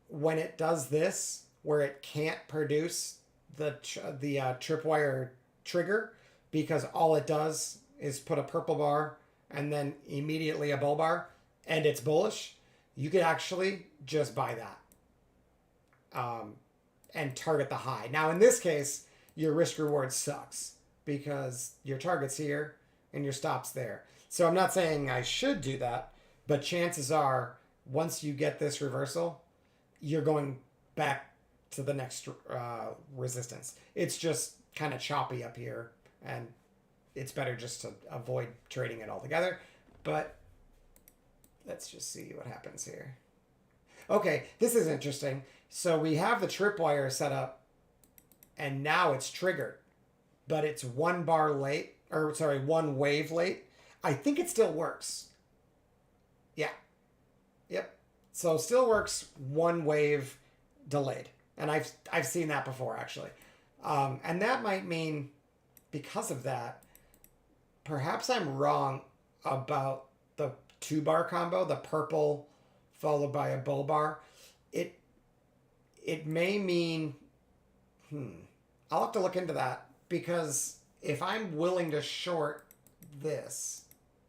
when it does this, where it can't produce the tripwire trigger, because all it does is put a purple bar and then immediately a bull bar, and it's bullish, you could actually just buy that and target the high. Now, in this case, your risk reward sucks because your target's here and your stop's there. So I'm not saying I should do that, but chances are once you get this reversal, you're going back to the next resistance. It's just kind of choppy up here, and it's better just to avoid trading it altogether. But let's just see what happens here. Okay, this is interesting. So we have the tripwire set up, and now it's triggered, but it's one wave late. I think it still works. Yeah. Yep. So still works, one wave delayed. And I've seen that before, actually. And that might mean, because of that, perhaps I'm wrong about the 2-bar combo, the purple followed by a bull bar. It may mean, I'll have to look into that, because if I'm willing to short this,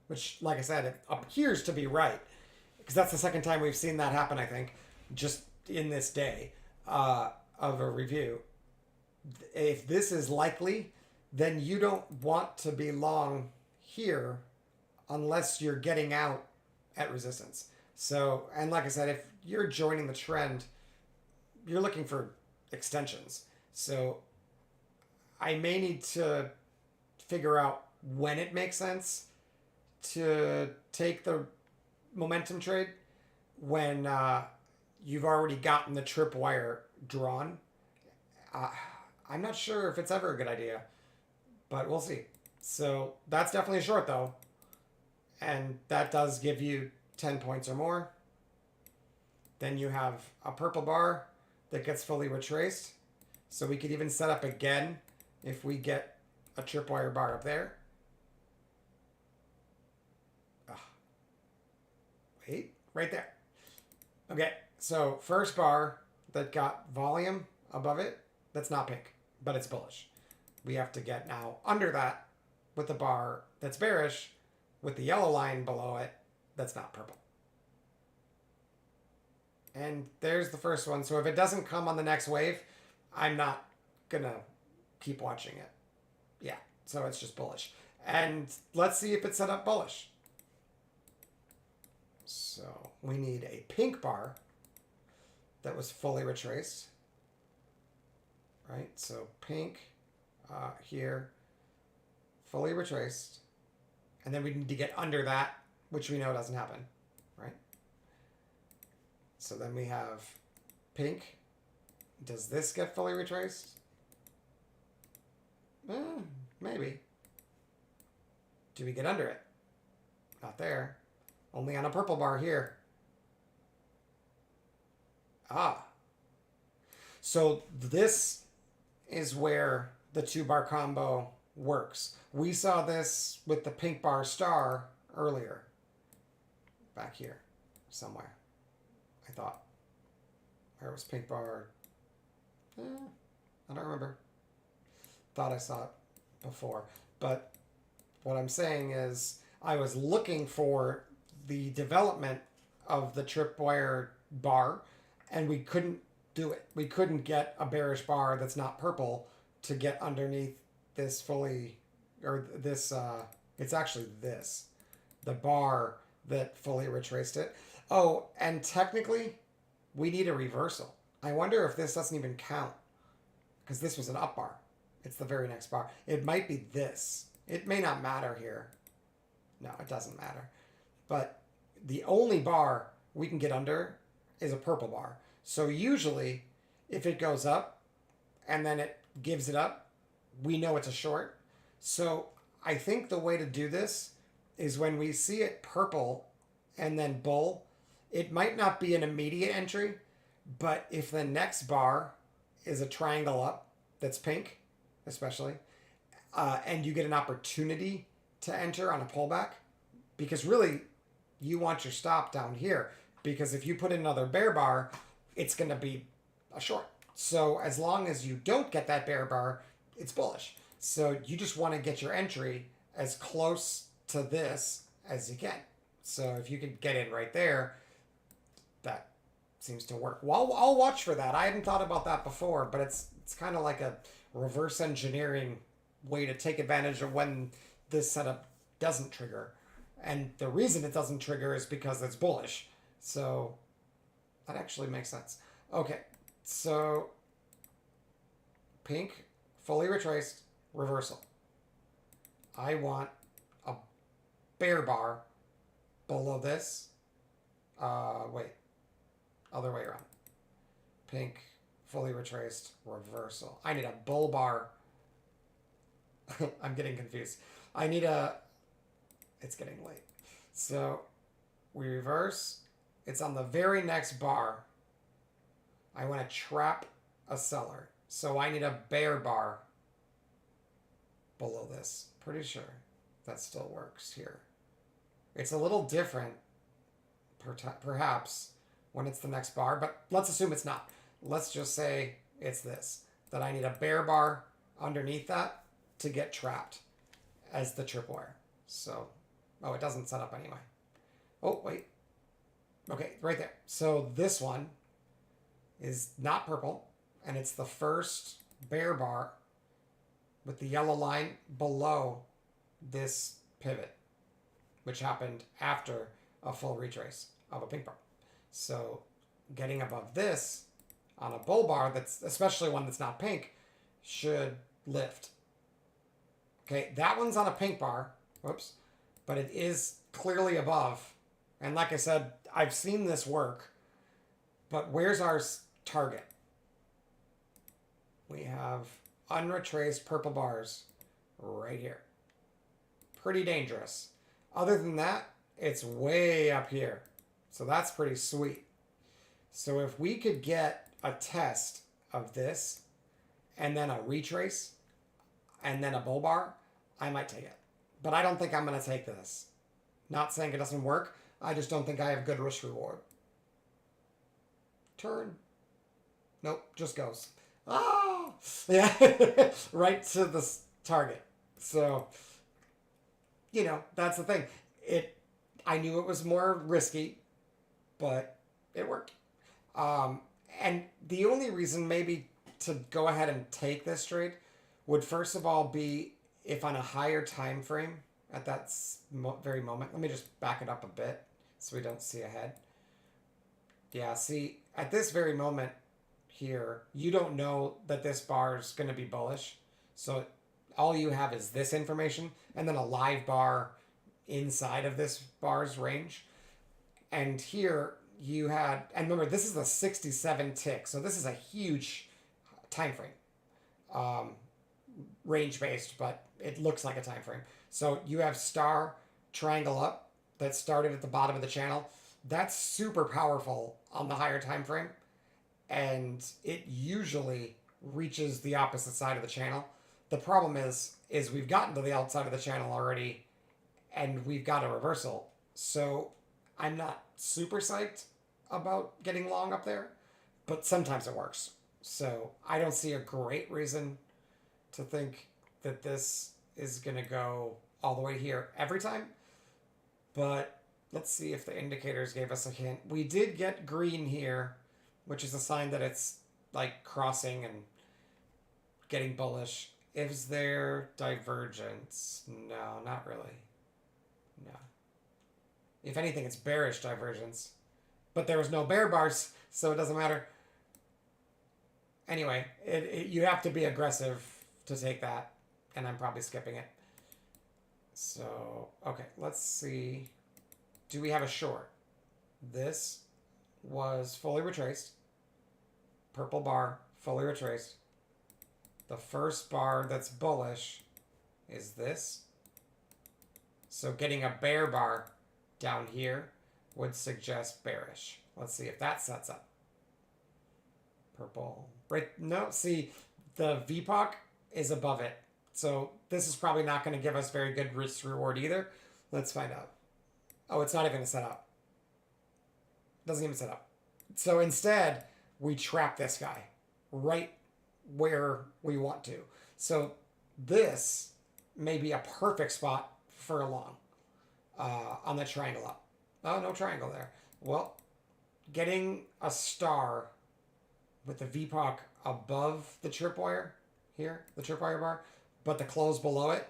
which, like I said, it appears to be right, because that's the second time we've seen that happen, I think, just in this day of a review. If this is likely, then you don't want to be long here unless you're getting out at resistance. So, and like I said, if you're joining the trend, you're looking for extensions. So I may need to figure out when it makes sense to take the momentum trade when you've already gotten the tripwire drawn. I'm not sure if it's ever a good idea, but we'll see. So that's definitely a short, though. And that does give you 10 points or more. Then you have a purple bar that gets fully retraced. So we could even set up again if we get a tripwire bar up there. Wait, right there. Okay, so first bar that got volume above it, that's not pink, but it's bullish. We have to get now under that with the bar that's bearish with the yellow line below it that's not purple. And there's the first one. So if it doesn't come on the next wave, I'm not going to keep watching it. Yeah, so it's just bullish. And let's see if it's set up bullish. So we need a pink bar that was fully retraced. Right, so pink here, fully retraced. And then we need to get under that, which we know doesn't happen, right? So then we have pink. Does this get fully retraced? Maybe. Do we get under it? Not there. Only on a purple bar here. Ah. So this is where the 2-bar combo works. We saw this with the pink bar star earlier. Back here somewhere. I thought. Where was pink bar? I don't remember. Thought I saw it before. But what I'm saying is I was looking for the development of the Tripwire bar, and we couldn't do it. We couldn't get a bearish bar that's not purple to get underneath this fully, or this, it's actually this, the bar that fully retraced it. Oh, and technically, we need a reversal. I wonder if this doesn't even count, because this was an up bar. It's the very next bar. It might be this. It may not matter here. No, it doesn't matter. But the only bar we can get under is a purple bar. So usually, if it goes up and then it gives it up, we know it's a short. So I think the way to do this is when we see it purple and then bull, it might not be an immediate entry, but if the next bar is a triangle up that's pink, especially, and you get an opportunity to enter on a pullback, because really you want your stop down here, because if you put in another bear bar, it's going to be a short. So as long as you don't get that bear bar, it's bullish. So you just want to get your entry as close to this as you can. So if you could get in right there, that seems to work. Well, I'll watch for that. I hadn't thought about that before, but it's kind of like a reverse engineering way to take advantage of when this setup doesn't trigger. And the reason it doesn't trigger is because it's bullish. So that actually makes sense. Okay, so pink, fully retraced, reversal. I want a bear bar below this. Wait, other way around. Pink, fully retraced, reversal. I need a bull bar. I'm getting confused. I need a... It's getting late. So we reverse. It's on the very next bar. I want to trap a seller. So I need a bear bar below this. Pretty sure that still works here. It's a little different, perhaps, when it's the next bar, but let's assume it's not. Let's just say it's this, that I need a bear bar underneath that to get trapped as the tripwire. So, oh, it doesn't set up anyway. Oh, wait. Okay, right there. So this one is not purple, and it's the first bear bar with the yellow line below this pivot, which happened after a full retrace of a pink bar. So getting above this on a bull bar, that's especially one that's not pink, should lift. Okay, that one's on a pink bar, whoops, but it is clearly above. And like I said, I've seen this work, but where's our target? We have unretraced purple bars right here. Pretty dangerous. Other than that, it's way up here. So that's pretty sweet. So if we could get a test of this and then a retrace and then a bull bar, I might take it. But I don't think I'm going to take this. Not saying it doesn't work. I just don't think I have good risk reward. Turn. Nope, just goes. Ah! Yeah, right to the target. So, you know, that's the thing. I knew it was more risky, but it worked. And the only reason maybe to go ahead and take this trade would first of all be if on a higher time frame at that very moment. Let me just back it up a bit so we don't see ahead. Yeah, see, at this very moment here, you don't know that this bar is going to be bullish. So all you have is this information and then a live bar inside of this bar's range. And here you had, and remember, this is a 67 tick. So this is a huge time frame. Range based, but it looks like a time frame. So you have star triangle up that started at the bottom of the channel. That's super powerful on the higher time frame, and it usually reaches the opposite side of the channel. The problem is we've gotten to the outside of the channel already, and we've got a reversal. So I'm not super psyched about getting long up there, but sometimes it works. So I don't see a great reason to think that this is going to go all the way here every time. But let's see if the indicators gave us a hint. We did get green here, which is a sign that it's like crossing and getting bullish. Is there divergence? No, not really. No. If anything, it's bearish divergence. But there was no bear bars, so it doesn't matter. Anyway, you have to be aggressive to take that, and I'm probably skipping it. So, okay, let's see. Do we have a short? This was fully retraced. Purple bar, fully retraced. The first bar that's bullish is this. So getting a bear bar down here would suggest bearish. Let's see if that sets up. Purple. Right, no, see, the VPOC is above it. So this is probably not going to give us very good risk reward either. Let's find out. Oh, it's not even going to set up. Doesn't even set up. So instead, we trap this guy right where we want to. So this may be a perfect spot for a long on the triangle up. Oh, no triangle there. Well, getting a star with the VPOC above the tripwire here, the tripwire bar, but the close below it,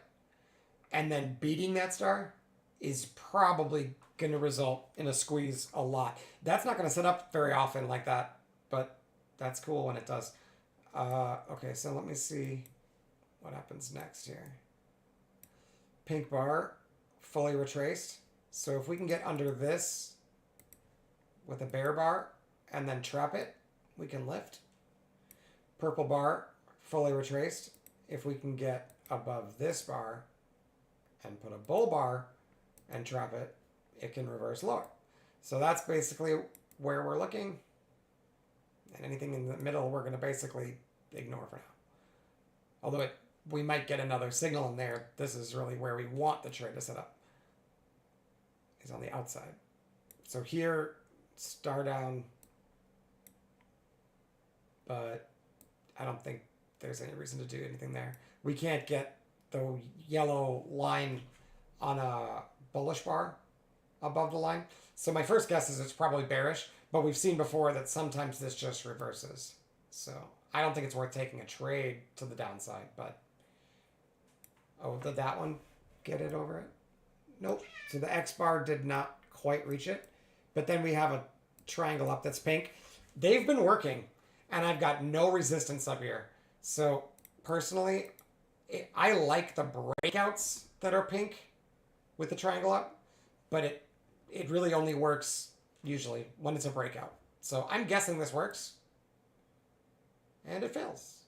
and then beating that star is probably going to result in a squeeze a lot. That's not going to set up very often like that, but that's cool when it does. Okay, so let me see what happens next here. Pink bar, fully retraced. So if we can get under this with a bear bar and then trap it, we can lift. Purple bar, fully retraced. If we can get above this bar and put a bull bar and trap it, it can reverse lower. So that's basically where we're looking. And anything in the middle, we're going to basically ignore for now. Although we might get another signal in there. This is really where we want the trade to set up. Is on the outside. So here, star down. But I don't think there's any reason to do anything there. We can't get the yellow line on a bullish bar above the line. So my first guess is it's probably bearish, but we've seen before that sometimes this just reverses. So I don't think it's worth taking a trade to the downside, but oh, did that one get it over it? Nope. So the X bar did not quite reach it, but then we have a triangle up that's pink. They've been working, and I've got no resistance up here. So personally, I like the breakouts that are pink with the triangle up, but it really only works usually when it's a breakout. So I'm guessing this works, and it fails.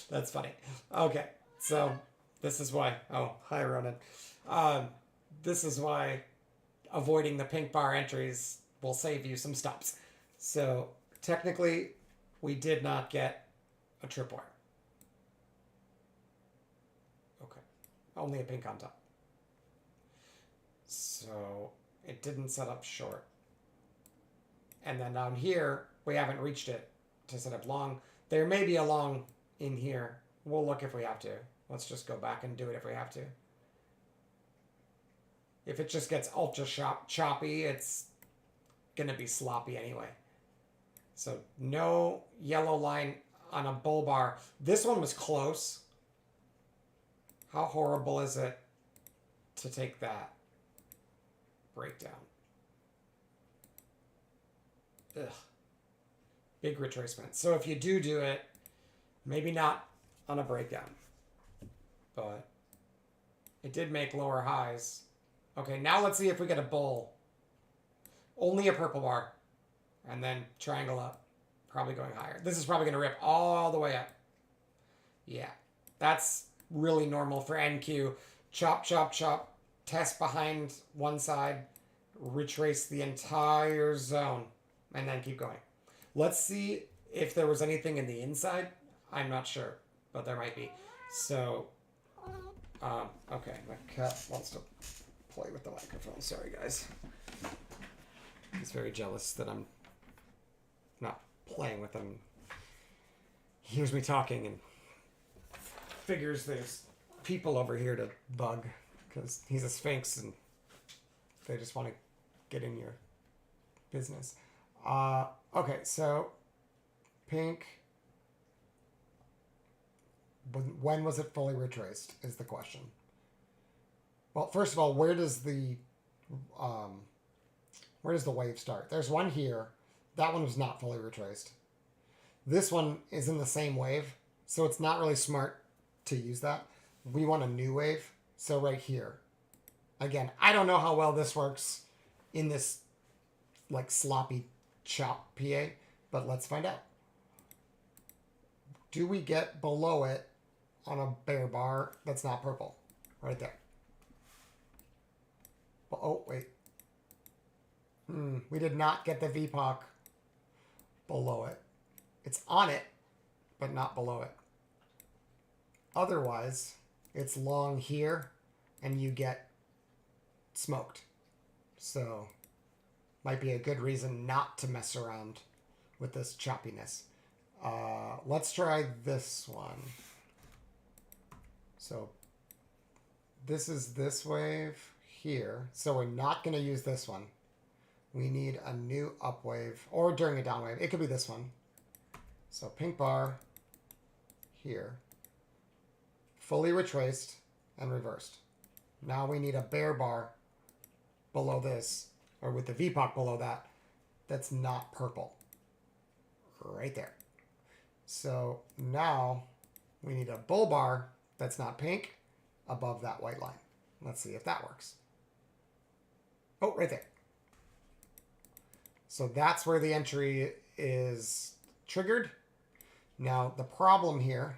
That's funny. Okay, so this is why. Oh, hi, Ronan. This is why avoiding the pink bar entries will save you some stops. So technically, we did not get a tripwire. Okay, only a pink on top. So it didn't set up short. And then down here, we haven't reached it to set up long. There may be a long in here. We'll look if we have to. Let's just go back and do it if we have to. If it just gets ultra choppy, it's going to be sloppy anyway. So no yellow line on a bull bar. This one was close. How horrible is it to take that breakdown? Ugh. Big retracement. So if you do it, maybe not on a breakdown, but it did make lower highs. Okay, now let's see if we get a bull. Only a purple bar. And then triangle up. Probably going higher. This is probably going to rip all the way up. Yeah. That's really normal for NQ. Chop, chop, chop. Test behind one side. Retrace the entire zone. And then keep going. Let's see if there was anything in the inside. I'm not sure. But there might be. So, okay. My cat wants to play with the microphone. Sorry, guys. He's very jealous that I'm not playing with him. He hears me talking and figures there's people over here to bug because he's a sphinx and they just want to get in your business. Okay, so pink. When was it fully retraced is the question. Well, first of all, where does the wave start? There's one here. That one was not fully retraced. This one is in the same wave, so it's not really smart to use that. We want a new wave, so right here. Again, I don't know how well this works in this like sloppy chop PA, but let's find out. Do we get below it on a bare bar that's not purple? Right there. Oh, wait. We did not get the VPOC below it. It's on it, but not below it. Otherwise, it's long here, and you get smoked. So, might be a good reason not to mess around with this choppiness. Let's try this one. So, this is this wave here. So, we're not going to use this one. We need a new up wave, or during a down wave. It could be this one. So pink bar here, fully retraced and reversed. Now we need a bare bar below this, or with the VPOC below that, that's not purple. Right there. So now we need a bull bar that's not pink above that white line. Let's see if that works. Oh, right there. So that's where the entry is triggered. Now, the problem here,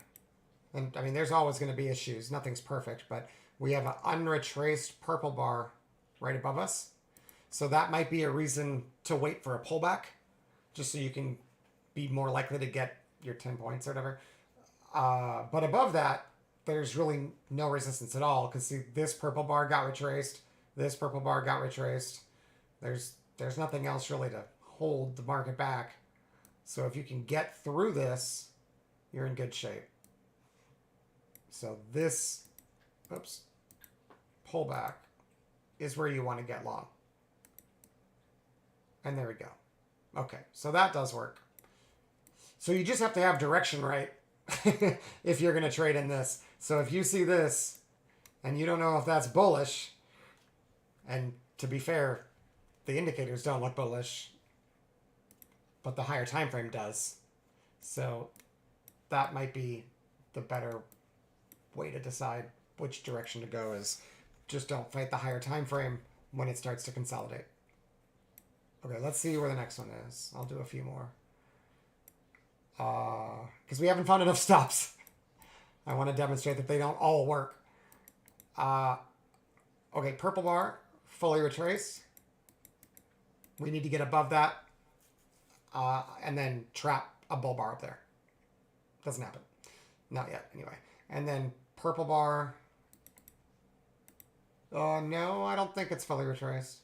and I mean, there's always going to be issues. Nothing's perfect, but we have an unretraced purple bar right above us. So that might be a reason to wait for a pullback, just so you can be more likely to get your 10 points or whatever. But above that, there's really no resistance at all, because see, this purple bar got retraced. This purple bar got retraced. There's nothing else really to hold the market back. So if you can get through this, you're in good shape. So this, pullback is where you want to get long. And there we go. Okay, so that does work. So you just have to have direction right if you're going to trade in this. So if you see this and you don't know if that's bullish, and to be fair, the indicators don't look bullish, but the higher time frame does. So that might be the better way to decide which direction to go, is just don't fight the higher time frame when it starts to consolidate. Okay, let's see where the next one is. I'll do a few more. Because we haven't found enough stops. I want to demonstrate that they don't all work. Okay, purple bar, fully retrace. We need to get above that and then trap a bull bar up there. Doesn't happen. Not yet, anyway. And then purple bar. No, I don't think it's fully retraced.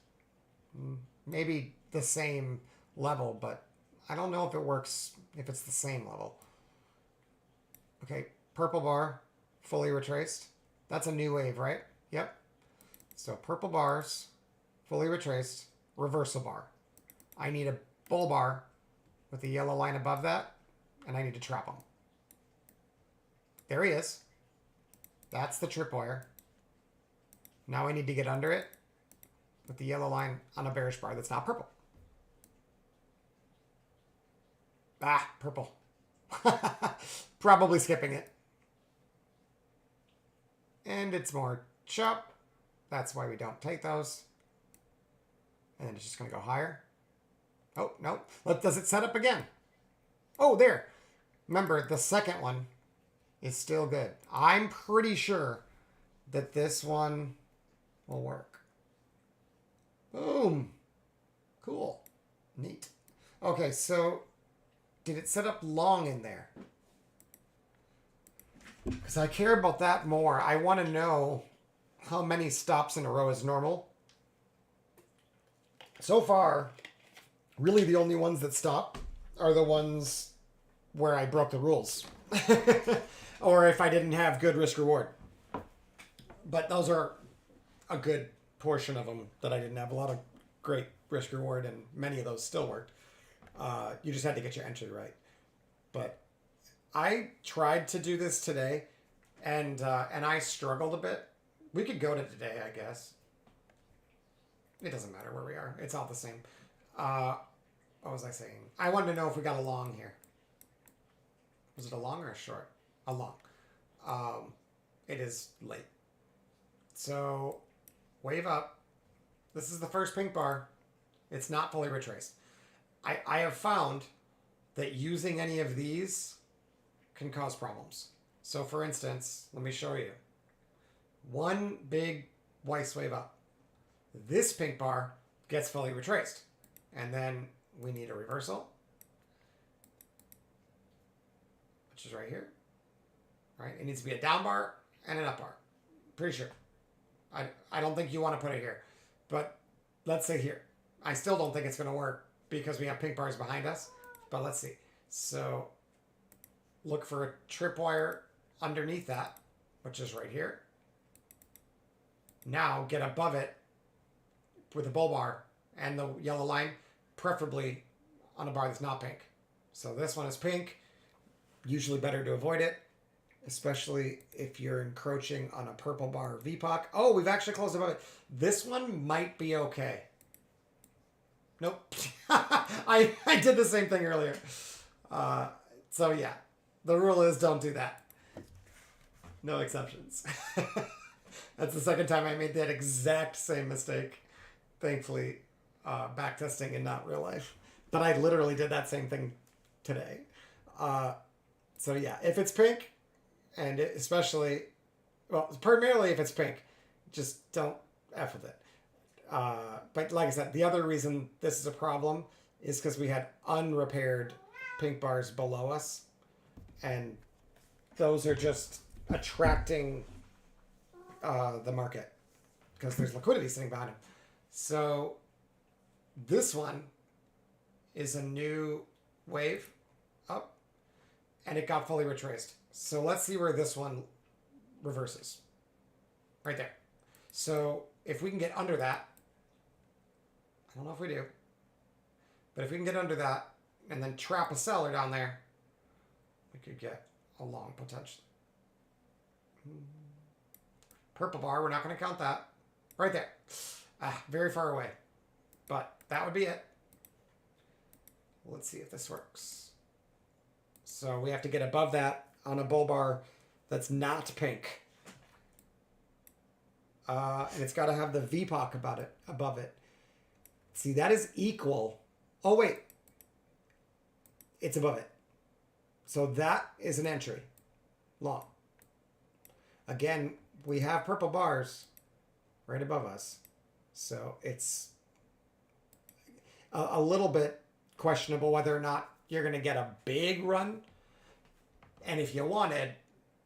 Maybe the same level, but I don't know if it works if it's the same level. Okay, purple bar, fully retraced. That's a new wave, right? Yep. So purple bars, fully retraced, reversal bar. I need a bull bar with the yellow line above that, and I need to trap him. There he is. That's the tripwire. Now I need to get under it with the yellow line on a bearish bar that's not purple. Ah, purple. Probably skipping it. And it's more chop. That's why we don't take those. And then it's just going to go higher. Oh, no. Does it set up again? Oh, there. Remember, the second one is still good. I'm pretty sure that this one will work. Boom. Cool. Neat. Okay, so did it set up long in there? Because I care about that more. I want to know how many stops in a row is normal. So far, really the only ones that stop are the ones where I broke the rules. Or if I didn't have good risk reward. But those are a good portion of them that I didn't have. A lot of great risk reward, and many of those still worked. You just had to get your entry right. But I tried to do this today, and I struggled a bit. We could go to today, I guess. It doesn't matter where we are. It's all the same. What was I saying? I wanted to know if we got a long here. Was it a long or a short? A long. It is late. So, wave up. This is the first pink bar. It's not fully retraced. I have found that using any of these can cause problems. So, for instance, let me show you. One big Weiss wave up. This pink bar gets fully retraced. And then we need a reversal, which is right here. Right? It needs to be a down bar and an up bar. Pretty sure. I don't think you want to put it here. But let's say here. I still don't think it's going to work because we have pink bars behind us. But let's see. So look for a tripwire underneath that, which is right here. Now get above it with a bull bar and the yellow line, preferably on a bar that's not pink. So this one is pink. Usually better to avoid it, especially if you're encroaching on a purple bar or VPOC. Oh, we've actually closed above it. This one might be okay. Nope. I did the same thing earlier. So yeah, the rule is don't do that. No exceptions. That's the second time I made that exact same mistake. Thankfully, back testing and not real life. But I literally did that same thing today. So yeah, if it's pink, and especially, well, primarily if it's pink, just don't F with it. But like I said, the other reason this is a problem is because we had unrepaired pink bars below us. And those are just attracting the market because there's liquidity sitting behind them. So this one is a new wave up, and it got fully retraced. So let's see where this one reverses. Right there. So if we can get under that, I don't know if we do, but if we can get under that and then trap a seller down there, we could get a long potential. Purple bar, we're not going to count that. Right there. Very far away. But that would be it. Let's see if this works. So we have to get above that on a bull bar that's not pink. And it's got to have the VPOC above it. See, that is equal. Oh, wait. It's above it. So that is an entry. Long. Again, we have purple bars right above us. So it's a little bit questionable whether or not you're going to get a big run. And if you wanted,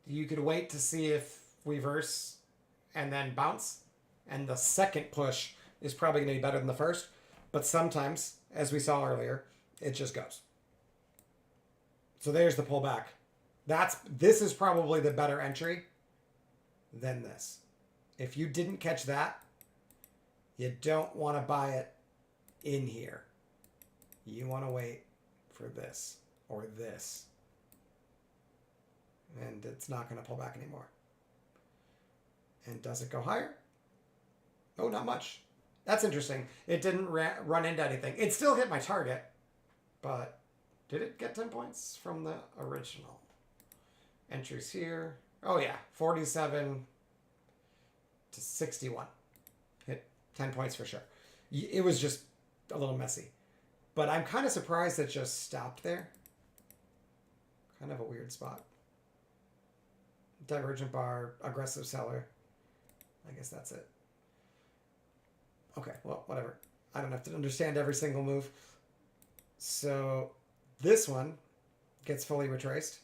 you could wait to see if we reverse and then bounce. And the second push is probably going to be better than the first. But sometimes, as we saw earlier, it just goes. So there's the pullback. This is probably the better entry than this. If you didn't catch that, you don't want to buy it in here. You want to wait for this or this. And it's not going to pull back anymore. And does it go higher? Oh, not much. That's interesting. It didn't run into anything. It still hit my target, but did it get 10 points from the original? Entries here. Oh yeah, 47 to 61. Hit 10 points for sure. It was just a little messy. But I'm kind of surprised it just stopped there. Kind of a weird spot. Divergent bar, aggressive seller. I guess that's it. Okay, well, whatever. I don't have to understand every single move. So this one gets fully retraced.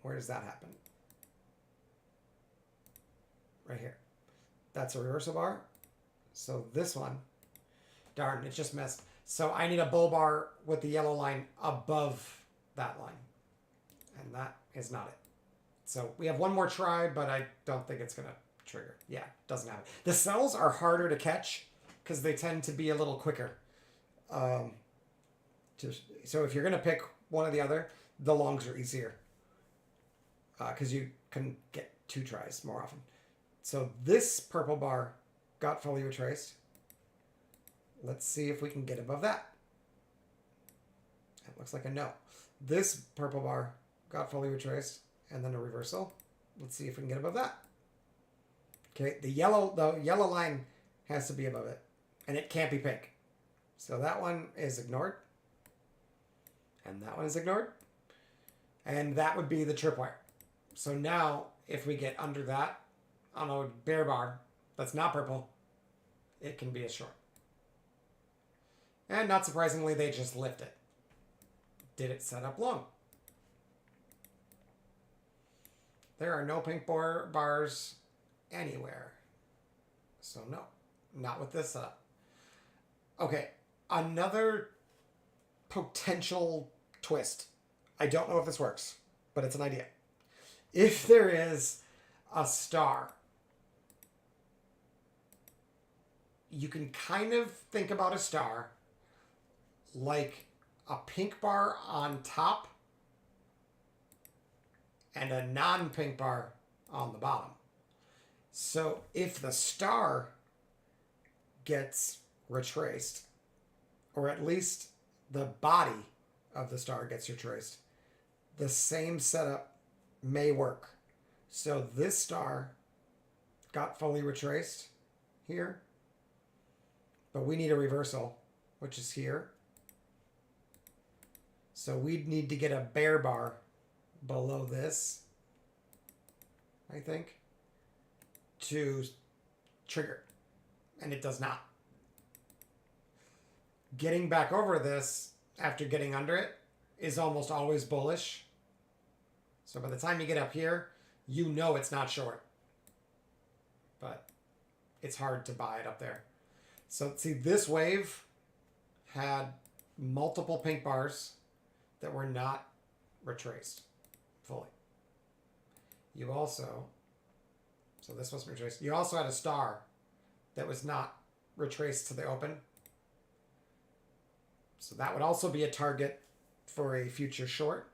Where does that happen? Right here. That's a reversal bar. So this one, darn, it just messed. So I need a bull bar with the yellow line above that line. And that is not it. So we have one more try, but I don't think it's going to trigger. Yeah, doesn't have it. The cells are harder to catch because they tend to be a little quicker. So if you're going to pick one or the other, the longs are easier because you can get 2 tries more often. So this purple bar got fully retraced. Let's see if we can get above that. It looks like a no. This purple bar got fully retraced and then a reversal. Let's see if we can get above that. Okay, the yellow line has to be above it, and it can't be pink. So that one is ignored, and that one is ignored, and that would be the tripwire. So now, if we get under that on a bear bar that's not purple, it can be a short. And not surprisingly, they just lift it. Did it set up long? There are no pink bars anywhere. So no, not with this setup. Okay, another potential twist. I don't know if this works, but it's an idea. If there is a star, you can kind of think about a star like a pink bar on top and a non-pink bar on the bottom. So if the star gets retraced, or at least the body of the star gets retraced, the same setup may work. So this star got fully retraced here, but we need a reversal, which is here. So we'd need to get a bear bar below this, I think, to trigger, and it does not. Getting back over this after getting under it is almost always bullish. So by the time you get up here, you know it's not short, but it's hard to buy it up there. So see, this wave had multiple pink bars that were not retraced fully. You also, so this wasn't retraced. You also had a star that was not retraced to the open. So that would also be a target for a future short.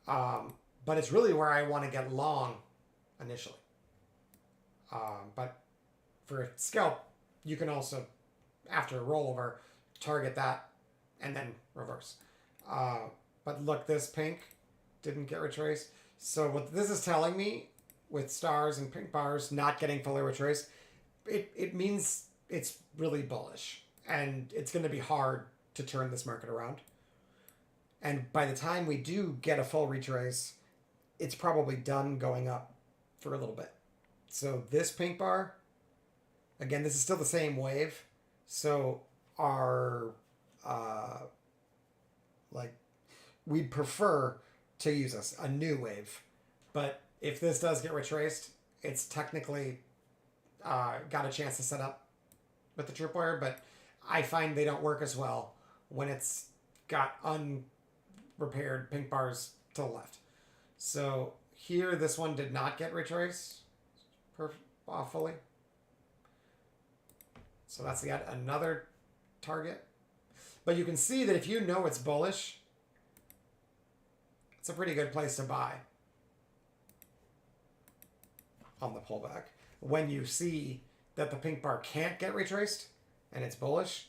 But it's really where I want to get long initially. But for a scalp, you can also, after a rollover, target that and then reverse. But look, this pink didn't get retraced. So what this is telling me with stars and pink bars not getting fully retraced, it means it's really bullish. And it's going to be hard to turn this market around. And by the time we do get a full retrace, it's probably done going up for a little bit. So this pink bar, again, this is still the same wave. So our, we'd prefer to use a new wave. But if this does get retraced, it's technically got a chance to set up with the tripwire, but I find they don't work as well when it's got unrepaired pink bars to the left. So here, this one did not get retraced fully. So that's yet another target. But you can see that if you know it's bullish, it's a pretty good place to buy on the pullback. When you see that the pink bar can't get retraced and it's bullish,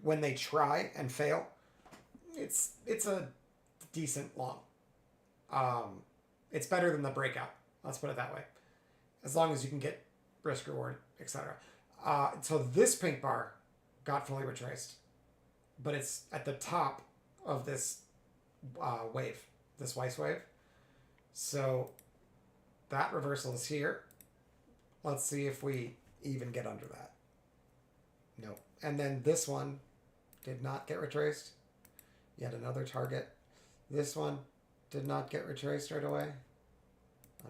when they try and fail, it's a decent long. It's better than the breakout. Let's put it that way. As long as you can get risk reward, etc. So this pink bar got fully retraced, but it's at the top of this wave, this Weiss wave. So that reversal is here. Let's see if we even get under that. No. And then this one did not get retraced. Yet another target. This one did not get retraced right away.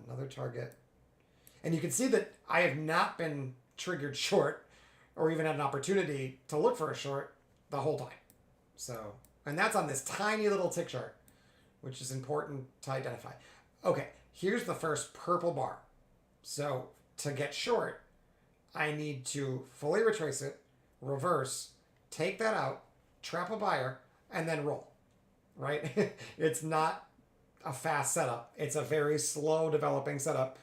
Another target. And you can see that I have not been triggered short or even had an opportunity to look for a short the whole time. So, and that's on this tiny little tick chart, which is important to identify. Okay, here's the first purple bar. So to get short, I need to fully retrace it, reverse, take that out, trap a buyer, and then roll, right? It's not a fast setup. It's a very slow developing setup,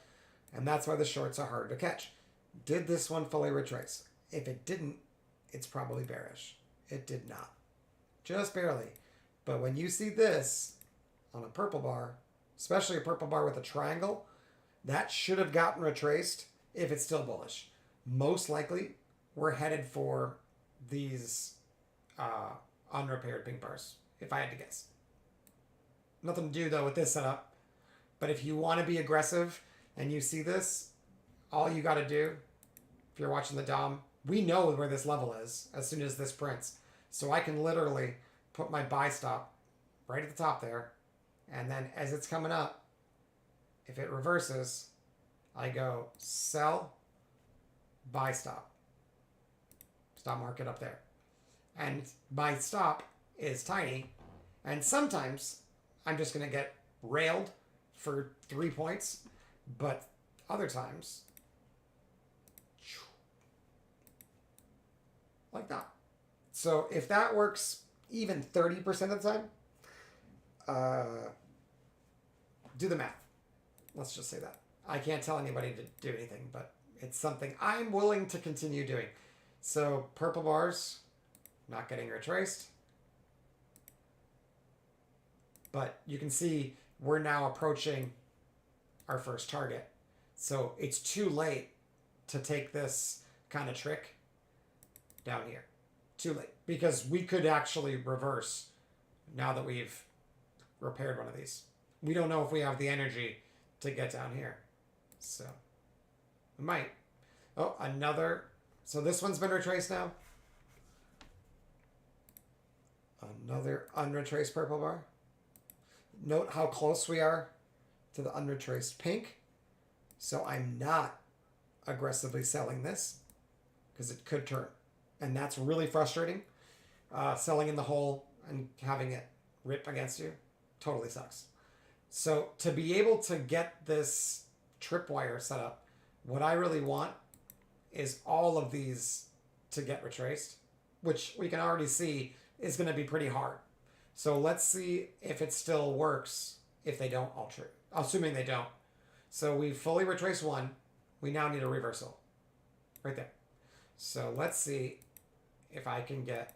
and that's why the shorts are hard to catch. Did this one fully retrace? If it didn't, it's probably bearish. It did not. Just barely. But when you see this on a purple bar, especially a purple bar with a triangle, that should have gotten retraced if it's still bullish. Most likely, we're headed for these unrepaired pink bars, if I had to guess. Nothing to do, though, with this setup. But if you want to be aggressive and you see this, all you got to do, if you're watching the DOM, we know where this level is as soon as this prints. So I can literally put my buy stop right at the top there. And then as it's coming up, if it reverses, I go sell, buy stop. Stop market up there. And my stop is tiny. And sometimes I'm just going to get railed for 3 points. But other times, like that. So if that works even 30% of the time, do the math. Let's just say that. I can't tell anybody to do anything, but it's something I'm willing to continue doing. So purple bars, not getting retraced. But you can see we're now approaching our first target. So it's too late to take this kind of trick down here. Too late. Because we could actually reverse now that we've repaired one of these. We don't know if we have the energy to get down here. So we might. Oh, another. So this one's been retraced now. Another unretraced purple bar. Note how close we are to the unretraced pink. So I'm not aggressively selling this because it could turn. And that's really frustrating. Selling in the hole and having it rip against you totally sucks. So to be able to get this tripwire set up, what I really want is all of these to get retraced, which we can already see is going to be pretty hard. So let's see if it still works if they don't alter, assuming they don't. So we fully retraced one. We now need a reversal right there. So let's see if I can get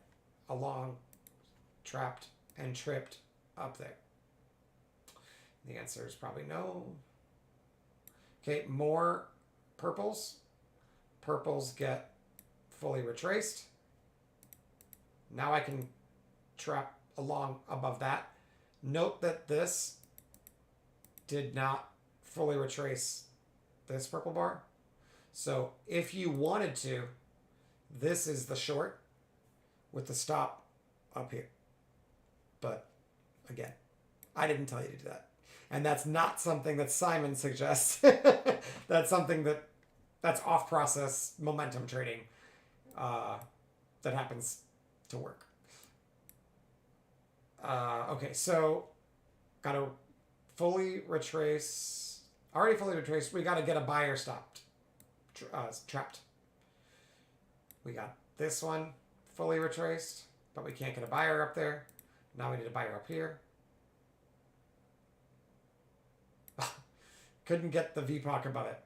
a long trapped and tripped up there. The answer is probably no. Okay, more purples. Purples get fully retraced. Now I can trap along above that. Note that this did not fully retrace this purple bar. So if you wanted to, this is the short with the stop up here. But again, I didn't tell you to do that. And that's not something that Simon suggests. That's something that's off-process momentum trading that happens to work. Okay, so got to fully retrace. Already fully retraced. We got to get a buyer stopped. Trapped. We got this one fully retraced. but we can't get a buyer up there. Now we need a buyer up here. Couldn't get the VPOC above it.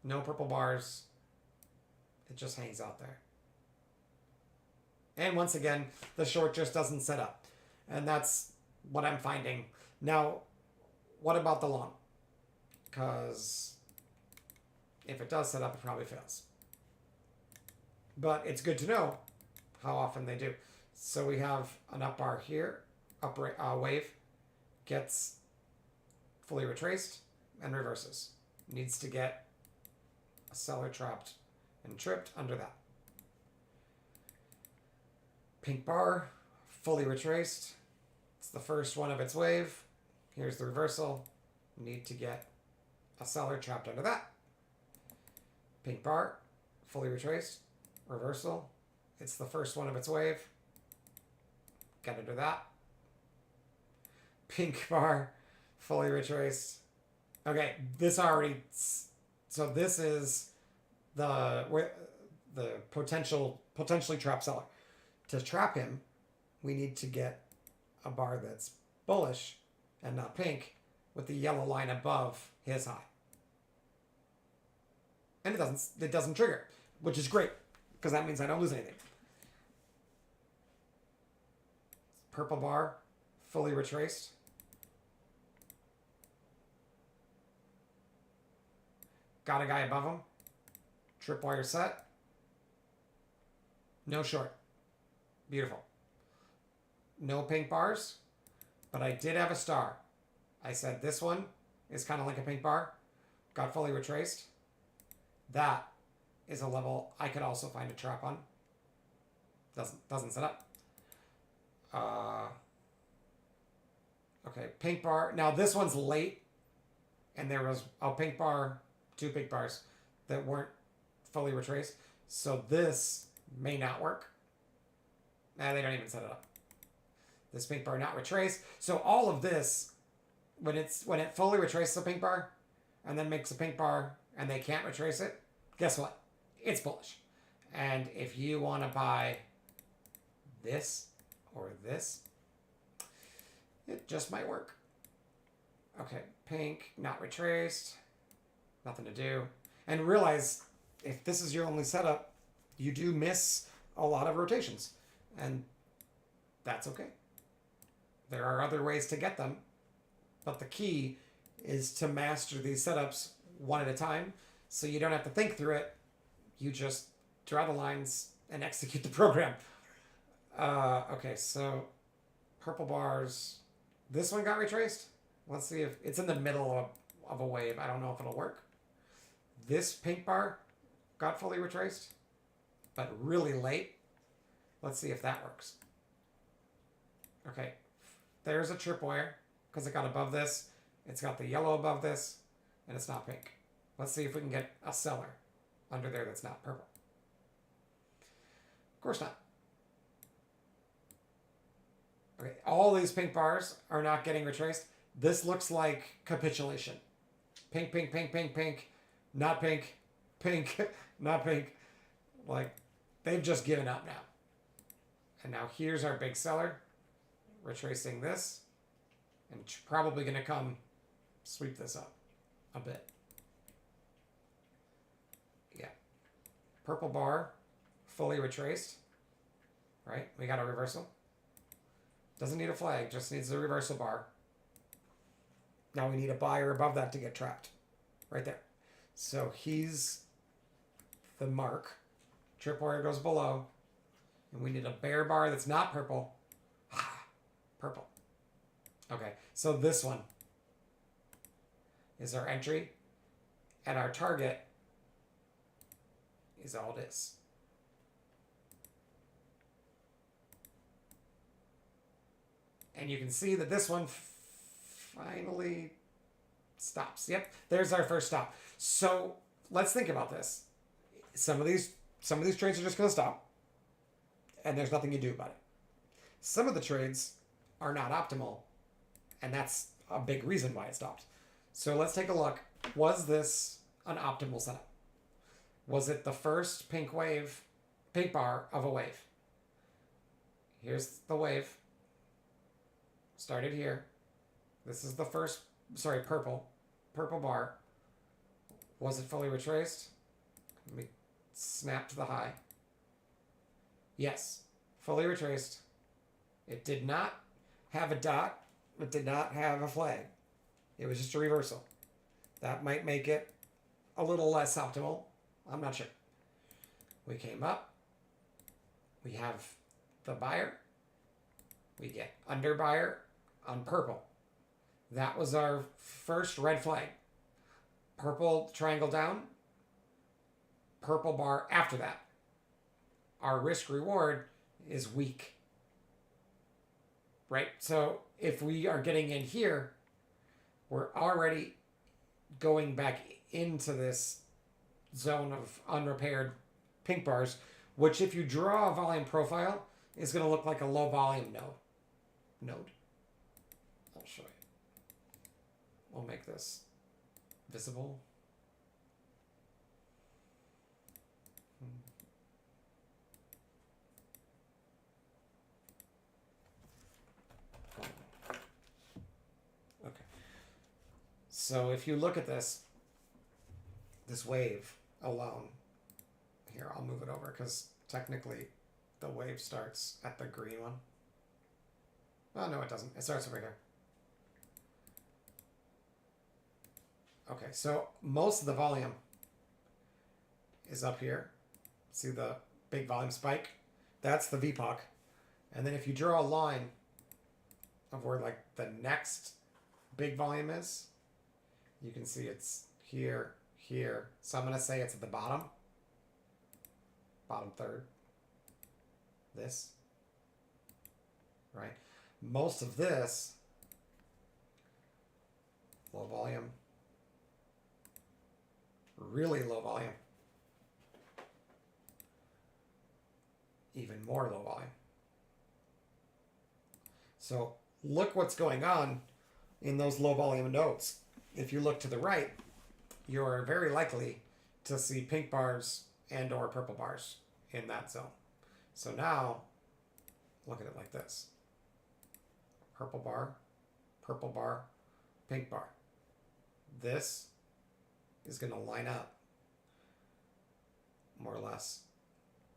No purple bars. It just hangs out there. And once again, the short just doesn't set up. And that's what I'm finding. Now, what about the long? Because if it does set up, it probably fails. But it's good to know how often they do. So we have an up bar here, wave, gets fully retraced and reverses. Needs to get a seller trapped and tripped under that. Pink bar, fully retraced. It's the first one of its wave. Here's the reversal. Need to get a seller trapped under that. Pink bar, fully retraced, reversal. It's the first one of its wave. Get under that. Pink bar, fully retraced. Okay, this already. So this is the potentially trapped seller. To trap him, we need to get a bar that's bullish and not pink with the yellow line above his high. And it doesn't trigger, which is great because that means I don't lose anything. Purple bar, fully retraced. Got a guy above him. Tripwire set. No short. Beautiful. No pink bars, but I did have a star. I said this one is kind of like a pink bar. Got fully retraced. That is a level I could also find a trap on. Doesn't set up. Okay, pink bar. Now this one's late, and there was a pink bar, 2 pink bars that weren't fully retraced. So this may not work. Nah, they don't even set it up. This pink bar not retraced. So all of this, when it fully retraces a pink bar, and then makes a pink bar, and they can't retrace it, guess what? It's bullish. And if you want to buy this or this, it just might work. Okay, pink, not retraced, nothing to do. And realize, if this is your only setup, you do miss a lot of rotations. And that's okay. There are other ways to get them, but the key is to master these setups one at a time, so you don't have to think through it. You just draw the lines and execute the program. Okay, so purple bars. This one got retraced. Let's see if it's in the middle of a wave. I don't know if it'll work. This pink bar got fully retraced, but really late. Let's see if that works. Okay, there's a tripwire because it got above this. It's got the yellow above this, and it's not pink. Let's see if we can get a seller under there that's not purple. Of course not. Okay, all these pink bars are not getting retraced. This looks like capitulation. Pink, pink, pink, pink, pink, not pink, pink, not pink. Like, they've just given up now. And now here's our big seller, retracing this, and probably going to come sweep this up a bit. Yeah. Purple bar, fully retraced, right? We got a reversal. Doesn't need a flag, just needs a reversal bar. Now we need a buyer above that to get trapped, right there. So he's the mark. Tripwire goes below. And we need a bear bar that's not purple. Purple. Okay, so this one is our entry. And our target is all this. And you can see that this one finally stops. Yep, there's our first stop. So let's think about this. Some of these trades are just going to stop. And there's nothing you do about it. Some of the trades are not optimal, and that's a big reason why it stopped. So let's take a look. Was this an optimal setup? Was it the first pink bar of a wave? Here's the wave. Started here. This is the first, sorry, purple bar. Was it fully retraced? Let me snap to the high. Yes, fully retraced. It did not have a dot. It did not have a flag. It was just a reversal. That might make it a little less optimal. I'm not sure. We came up. We have the buyer. We get under buyer on purple. That was our first red flag. Purple triangle down. Purple bar after that. Our risk reward is weak. Right? So if we are getting in here, we're already going back into this zone of unrepaired pink bars, which if you draw a volume profile, is going to look like a low volume node. I'll show you. We'll make this visible. Okay. So if you look at this wave alone, here, I'll move it over because technically the wave starts at the green one. Oh, no, it doesn't. It starts over here. Okay, so most of the volume is up here. See the big volume spike? That's the VPOC. And then if you draw a line of where like the next big volume is, you can see it's here, here. So I'm going to say it's at the bottom third. This. Right? Most of this, low volume, really low volume, even more low volume. So look what's going on in those low volume nodes. If you look to the right, you're very likely to see pink bars and or purple bars in that zone. So now, look at it like this. Purple bar, pink bar. This is going to line up more or less,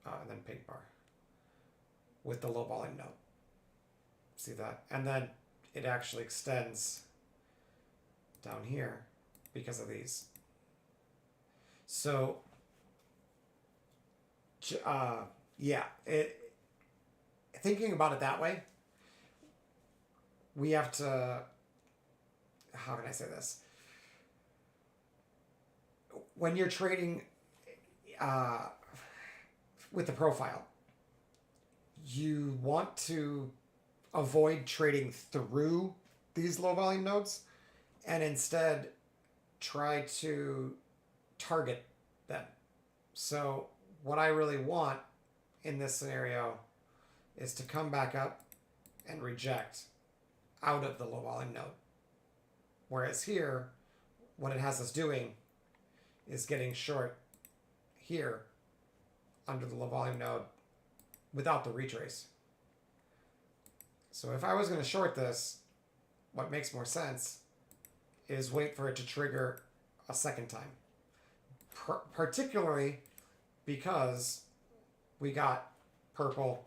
and then pink bar with the low volume node. See that? And then it actually extends down here because of these. So, yeah, thinking about it that way, we have to, how can I say this? When you're trading with the profile, you want to avoid trading through these low volume nodes and instead try to target them. So what I really want in this scenario is to come back up and reject out of the low volume node. Whereas here, what it has us doing is getting short here under the low volume node without the retrace. So if I was going to short this, what makes more sense is wait for it to trigger a second time. Particularly because we got purple.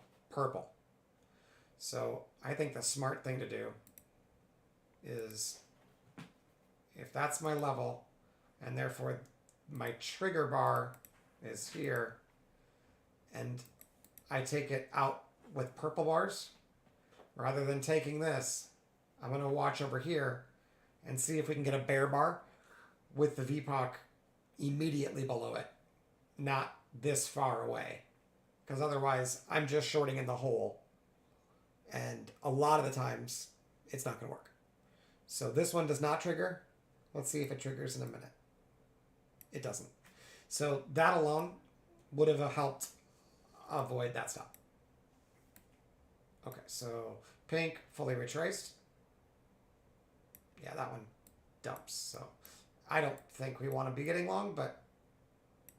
So I think the smart thing to do is, if that's my level, and therefore my trigger bar is here, and I take it out with purple bars, rather than taking this, I'm going to watch over here and see if we can get a bear bar with the VPOC immediately below it, not this far away. Because otherwise, I'm just shorting in the hole. And a lot of the times, it's not going to work. So this one does not trigger. Let's see if it triggers in a minute. It doesn't. So that alone would have helped avoid that stop. Okay, so pink, fully retraced. Yeah, that one dumps. So I don't think we want to be getting long, but...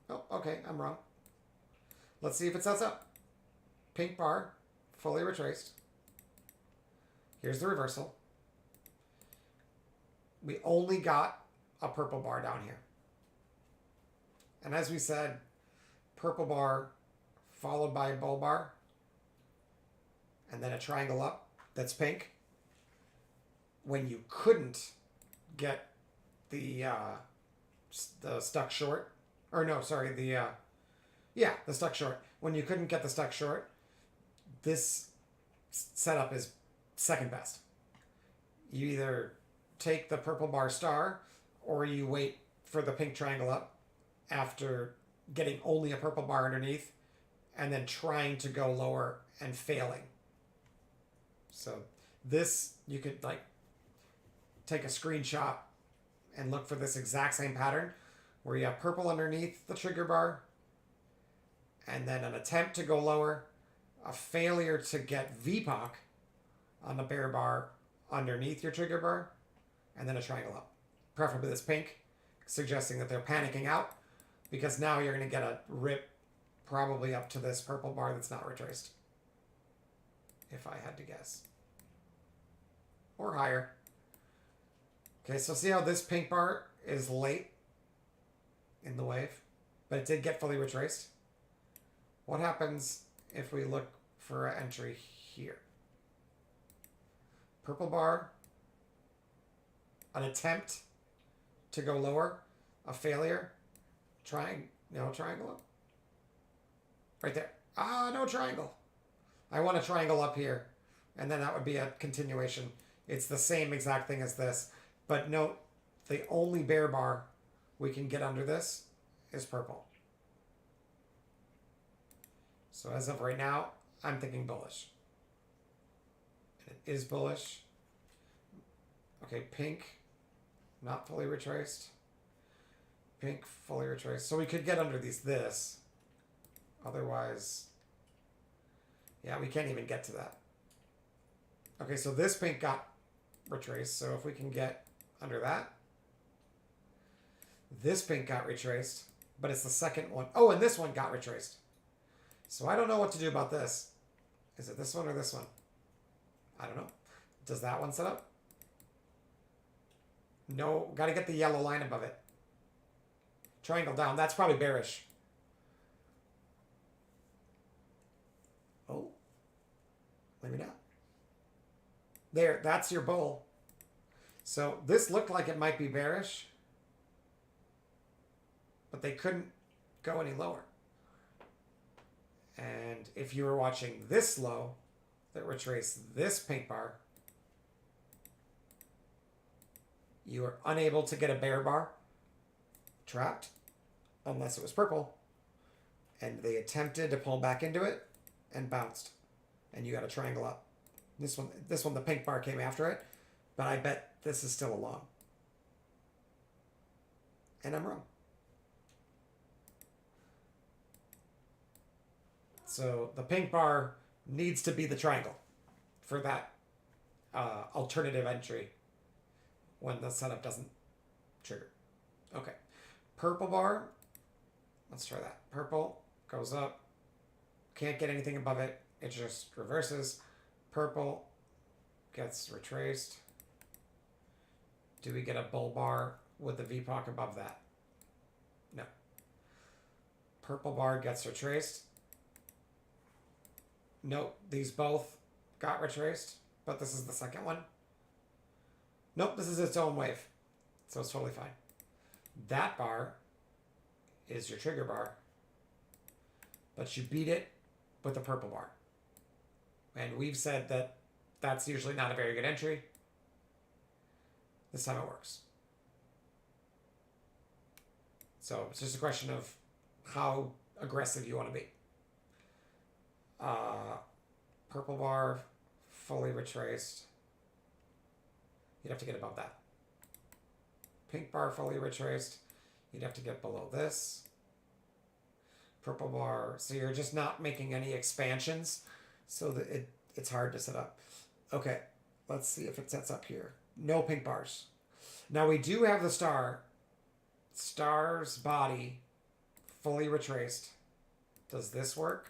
Oh, okay, I'm wrong. Let's see if it sets up. Pink bar, fully retraced. Here's the reversal. We only got a purple bar down here. And as we said, purple bar followed by a bull bar, and then a triangle up that's pink. When you couldn't get the stuck short, or no, sorry, the stuck short. When you couldn't get the stuck short, this setup is second best. You either take the purple bar star, or you wait for the pink triangle up after getting only a purple bar underneath, and then trying to go lower and failing. So this, you could like take a screenshot and look for this exact same pattern where you have purple underneath the trigger bar, and then an attempt to go lower, a failure to get VPOC on the bear bar underneath your trigger bar, and then a triangle up. Preferably this pink, suggesting that they're panicking out, because now you're going to get a rip probably up to this purple bar that's not retraced, if I had to guess. Or higher. Okay, so see how this pink bar is late in the wave, but it did get fully retraced. What happens if we look for an entry here? Purple bar, an attempt to go lower, a failure, triangle up. Right there. No triangle. I want a triangle up here, and then that would be a continuation. It's the same exact thing as this, but note the only bear bar we can get under this is purple. So as of right now, I'm thinking bullish. It is bullish. Okay, pink, not fully retraced. Pink, fully retraced. So we could get under this. Otherwise, yeah, we can't even get to that. Okay, so this pink got retraced. So if we can get under that. This pink got retraced, but it's the second one. Oh, and this one got retraced. So I don't know what to do about this. Is it this one or this one? I don't know. Does that one set up? No, got to get the yellow line above it. Triangle down. That's probably bearish. Oh. Maybe not. There, that's your bull. So this looked like it might be bearish, but they couldn't go any lower. And if you were watching this low that retraced this pink bar, you were unable to get a bear bar trapped unless it was purple, and they attempted to pull back into it and bounced, and you got a triangle up. This one, the pink bar came after it, but I bet this is still a long, and I'm wrong. So the pink bar needs to be the triangle for that alternative entry when the setup doesn't trigger. Okay. Purple bar. Let's try that. Purple goes up. Can't get anything above it. It just reverses. Purple gets retraced. Do we get a bull bar with the VPOC above that? No. Purple bar gets retraced. Nope, these both got retraced, but this is the second one. Nope, this is its own wave, so it's totally fine. That bar is your trigger bar, but you beat it with the purple bar. And we've said that that's usually not a very good entry. This time it works. So it's just a question of how aggressive you want to be. Purple bar, fully retraced. You'd have to get above that. Pink bar, fully retraced. You'd have to get below this. Purple bar. So you're just not making any expansions, so that it's hard to set up. Okay, let's see if it sets up here. No pink bars. Now we do have the star. Star's body, fully retraced. Does this work?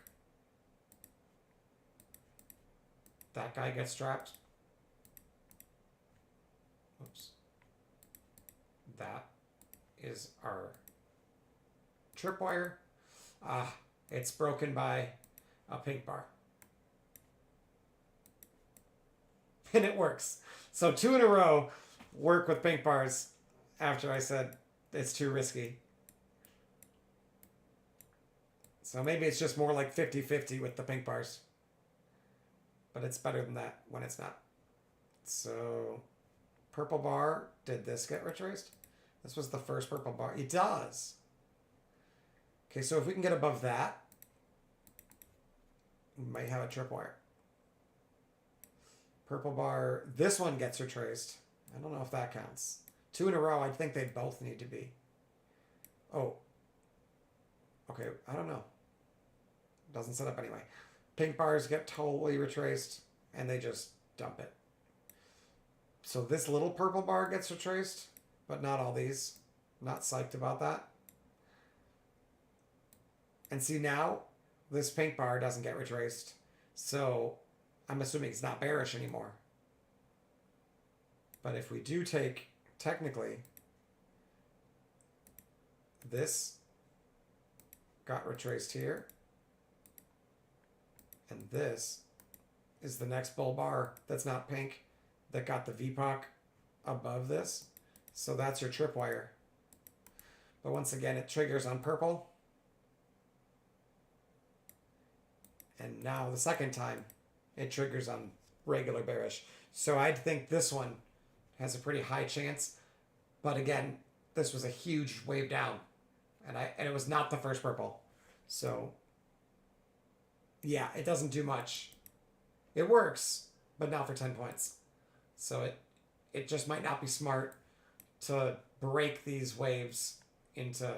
That guy gets trapped. Oops. That is our tripwire. Ah, it's broken by a pink bar. And it works. So 2 in a row work with pink bars after I said it's too risky. So maybe it's just more like 50-50 with the pink bars. But it's better than that when it's not. So purple bar, did this get retraced? This was the first purple bar. It does. Okay, so if we can get above that, we might have a tripwire. Purple bar, this one gets retraced. I don't know if that counts. 2 in a row, I think they both need to be. Oh. Okay, I don't know. Doesn't set up anyway. Pink bars get totally retraced, and they just dump it. So this little purple bar gets retraced, but not all these. Not psyched about that. And see now, this pink bar doesn't get retraced. So I'm assuming it's not bearish anymore. But if we do take, technically, this got retraced here. And this is the next bull bar that's not pink that got the VPOC above this. So that's your tripwire. But once again, it triggers on purple. And now the second time, it triggers on regular bearish. So I'd think this one has a pretty high chance. But again, this was a huge wave down. And it was not the first purple. So yeah, it doesn't do much. It works, but not for 10 points. So it just might not be smart to break these waves into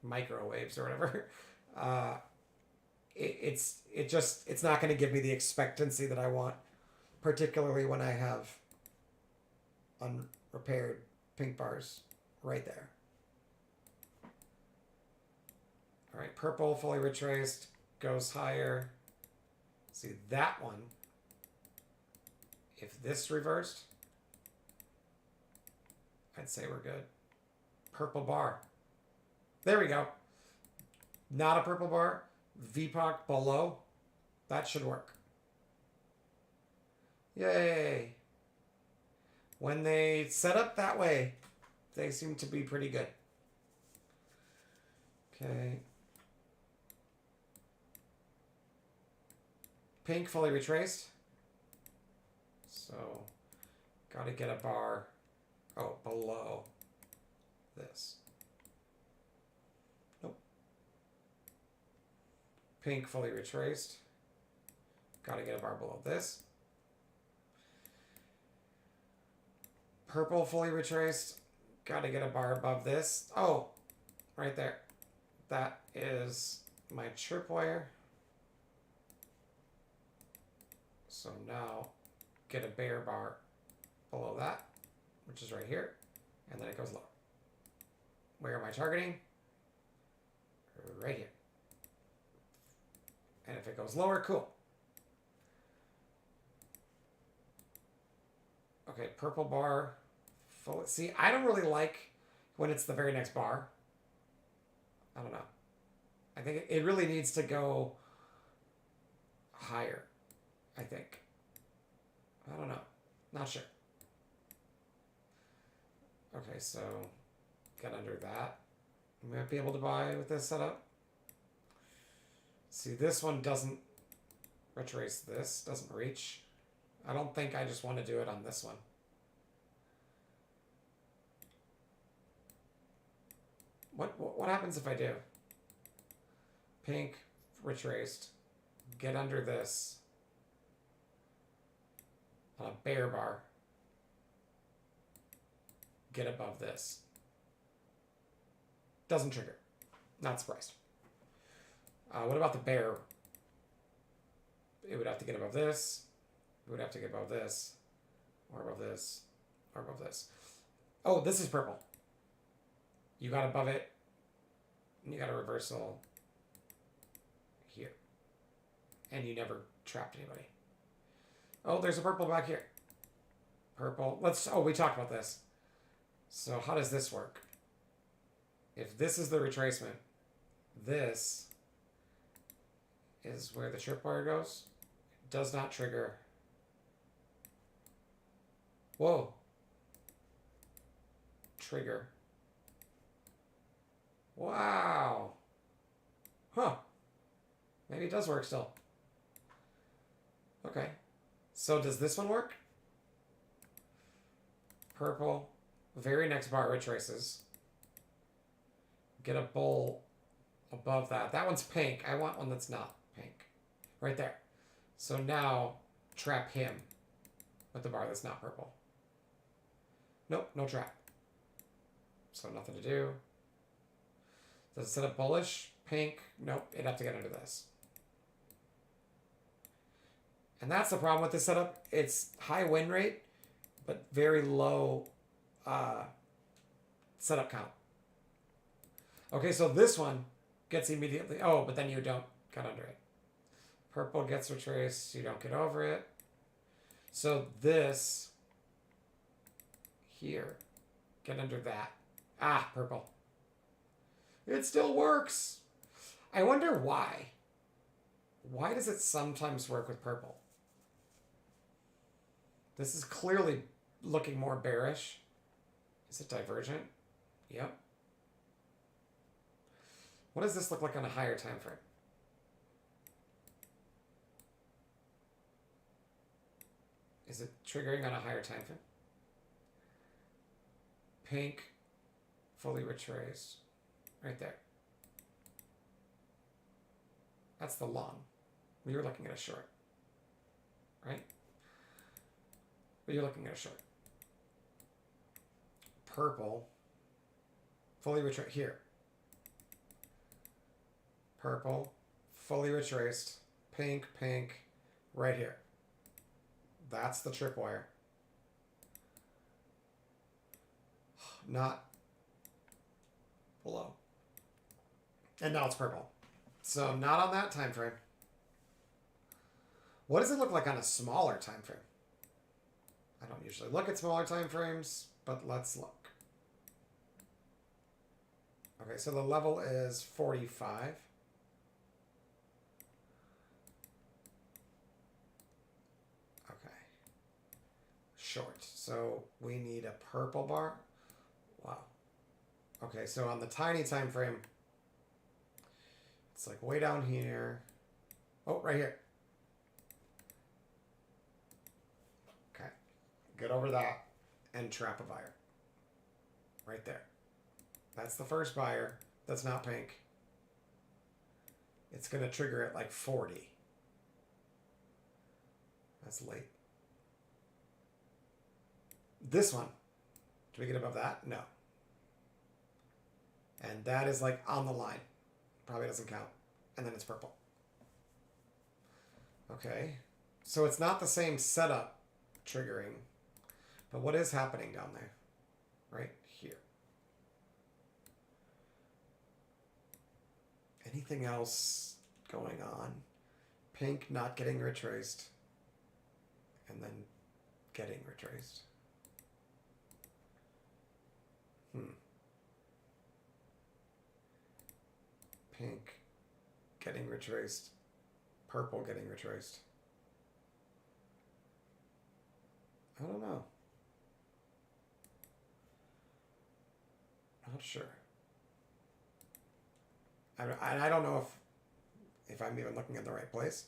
microwaves or whatever. It's not going to give me the expectancy that I want, particularly when I have unrepaired pink bars right there. All right, purple fully retraced, goes higher. See that one, if this reversed, I'd say we're good. Purple bar. There we go. Not a purple bar. VPOC below. That should work. Yay. When they set up that way, they seem to be pretty good. Okay. Pink fully retraced. So, got to get a bar, below this. Nope. Pink fully retraced. Got to get a bar below this. Purple fully retraced. Got to get a bar above this. Oh, right there. That is my tripwire. So now get a bear bar below that, which is right here, and then it goes lower. Where am I targeting? Right here. And if it goes lower, cool. Okay, purple bar. Full. See, I don't really like when it's the very next bar. I don't know. I think it really needs to go higher. I think. I don't know. Not sure. Okay, so get under that. We might be able to buy with this setup. See, this one doesn't retrace this, doesn't reach. I don't think I just want to do it on this one. What happens if I do? Pink, retraced. Get under this. On a bear bar. Get above this. Doesn't trigger. Not surprised. What about the bear? It would have to get above this. It would have to get above this. Or above this. Or above this. Oh, this is purple. You got above it. And you got a reversal here. And you never trapped anybody. Oh, there's a purple back here. Purple. Oh, we talked about this. So how does this work? If this is the retracement, this is where the tripwire goes. It does not trigger. Whoa. Trigger. Wow. Huh. Maybe it does work still. Okay. So does this one work? Purple. Very next bar retraces. Get a bowl above that. That one's pink. I want one that's not pink. Right there. So now trap him with the bar that's not purple. Nope, no trap. So nothing to do. Does it set up bullish? Pink? Nope, it'd have to get under this. And that's the problem with this setup. It's high win rate, but very low setup count. Okay, so this one gets immediately... Oh, but then you don't get under it. Purple gets retraced. You don't get over it. So this... Here. Get under that. Ah, purple. It still works. I wonder why. Why does it sometimes work with purple? This is clearly looking more bearish. Is it divergent? Yep. What does this look like on a higher time frame? Is it triggering on a higher time frame? Pink, fully retraced. Right there. That's the long. We were looking at a short. Right? But you're looking at a short. Purple, fully retraced. Here. Purple, fully retraced. Pink, pink, right here. That's the tripwire. Not below. And now it's purple. So not on that time frame. What does it look like on a smaller time frame? I don't usually look at smaller time frames, but let's look. Okay, so the level is 45. Okay. Short. So we need a purple bar. Wow. Okay, so on the tiny time frame, it's like way down here. Oh, right here. Okay. Get over that and trap a buyer. Right there. That's the first buyer. That's not pink. It's going to trigger at like 40. That's late. This one. Do we get above that? No. And that is like on the line. Probably doesn't count. And then it's purple. Okay. So it's not the same setup triggering. But what is happening down there? Right here. Anything else going on? Pink not getting retraced. And then getting retraced. Pink getting retraced. Purple getting retraced. I don't know. Not sure. I don't know if I'm even looking at the right place,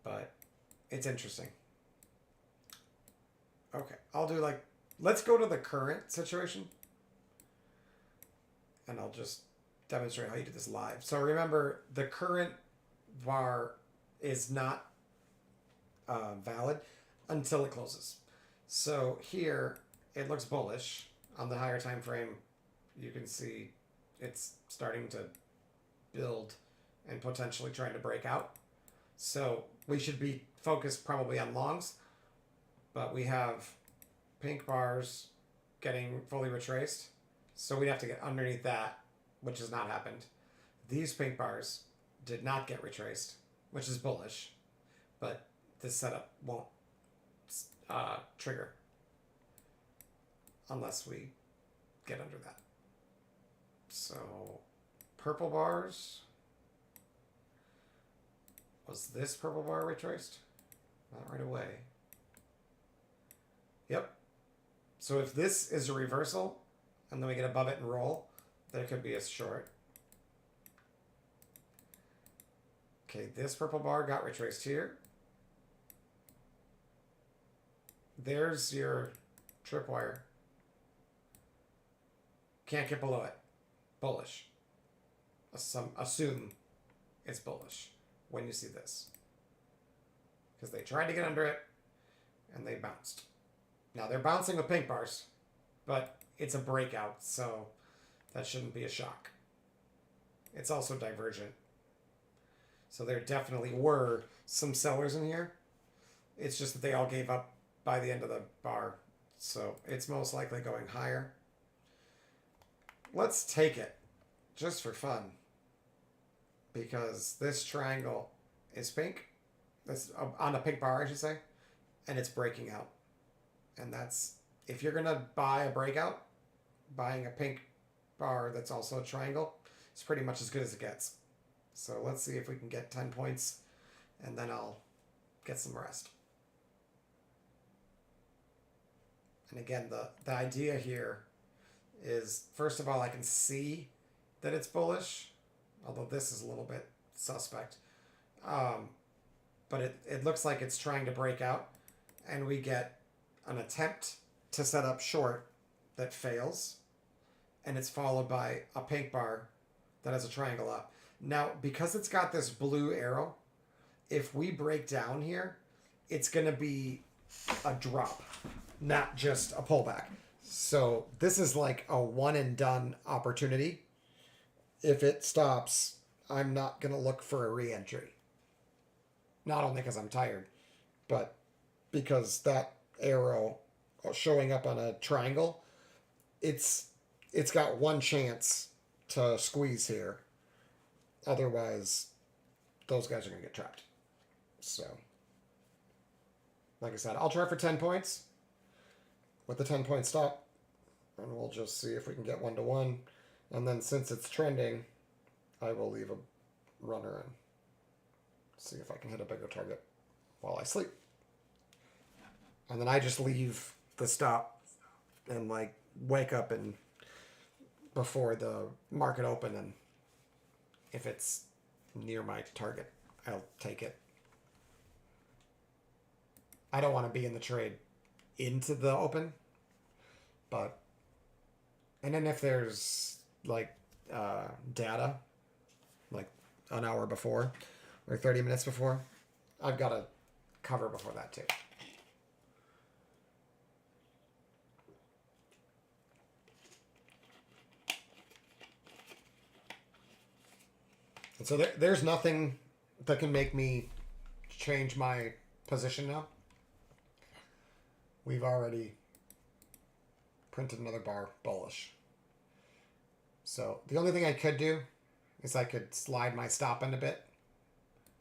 but it's interesting. Okay, I'll do like, let's go to the current situation, and I'll just demonstrate how you do this live. So remember, the current bar is not valid until it closes. So here, it looks bullish. On the higher time frame, you can see it's starting to build and potentially trying to break out. So we should be focused probably on longs, but we have pink bars getting fully retraced. So we'd have to get underneath that, which has not happened. These pink bars did not get retraced, which is bullish, but this setup won't trigger unless we get under that. So purple bars. Was this purple bar retraced? Not right away. Yep. So if this is a reversal and then we get above it and roll, there could be a short. Okay, this purple bar got retraced here. There's your tripwire. Can't get below it. Bullish. Assume it's bullish when you see this. Because they tried to get under it and they bounced. Now they're bouncing with pink bars, but it's a breakout, so that shouldn't be a shock. It's also divergent. So there definitely were some sellers in here. It's just that they all gave up by the end of the bar. So it's most likely going higher. Let's take it just for fun. Because this triangle is pink. This on a pink bar, I should say. And it's breaking out. And that's, if you're going to buy a breakout, buying a pink bar that's also a triangle, it's pretty much as good as it gets. So let's see if we can get 10 points, and then I'll get some rest. And again, the idea here is, first of all, I can see that it's bullish, although this is a little bit suspect. But it looks like it's trying to break out, and we get an attempt to set up short that fails, and it's followed by a pink bar that has a triangle up. Now, because it's got this blue arrow, if we break down here, it's going to be a drop, not just a pullback. So this is like a one and done opportunity. If it stops, I'm not going to look for a re-entry. Not only because I'm tired, but because that arrow showing up on a triangle, it's got one chance to squeeze here. Otherwise, those guys are going to get trapped. So, like I said, I'll try for 10 points with the 10-point stop, and we'll just see if we can get 1-to-1. And then since it's trending, I will leave a runner and see if I can hit a bigger target while I sleep. And then I just leave the stop and like wake up and before the market open, and if it's near my target, I'll take it. I don't want to be in the trade into the open, but, and then if there's like data, like an hour before or 30 minutes before, I've got to cover before that too. And so there's nothing that can make me change my position now. We've already printed another bar bullish. So the only thing I could do is I could slide my stop in a bit,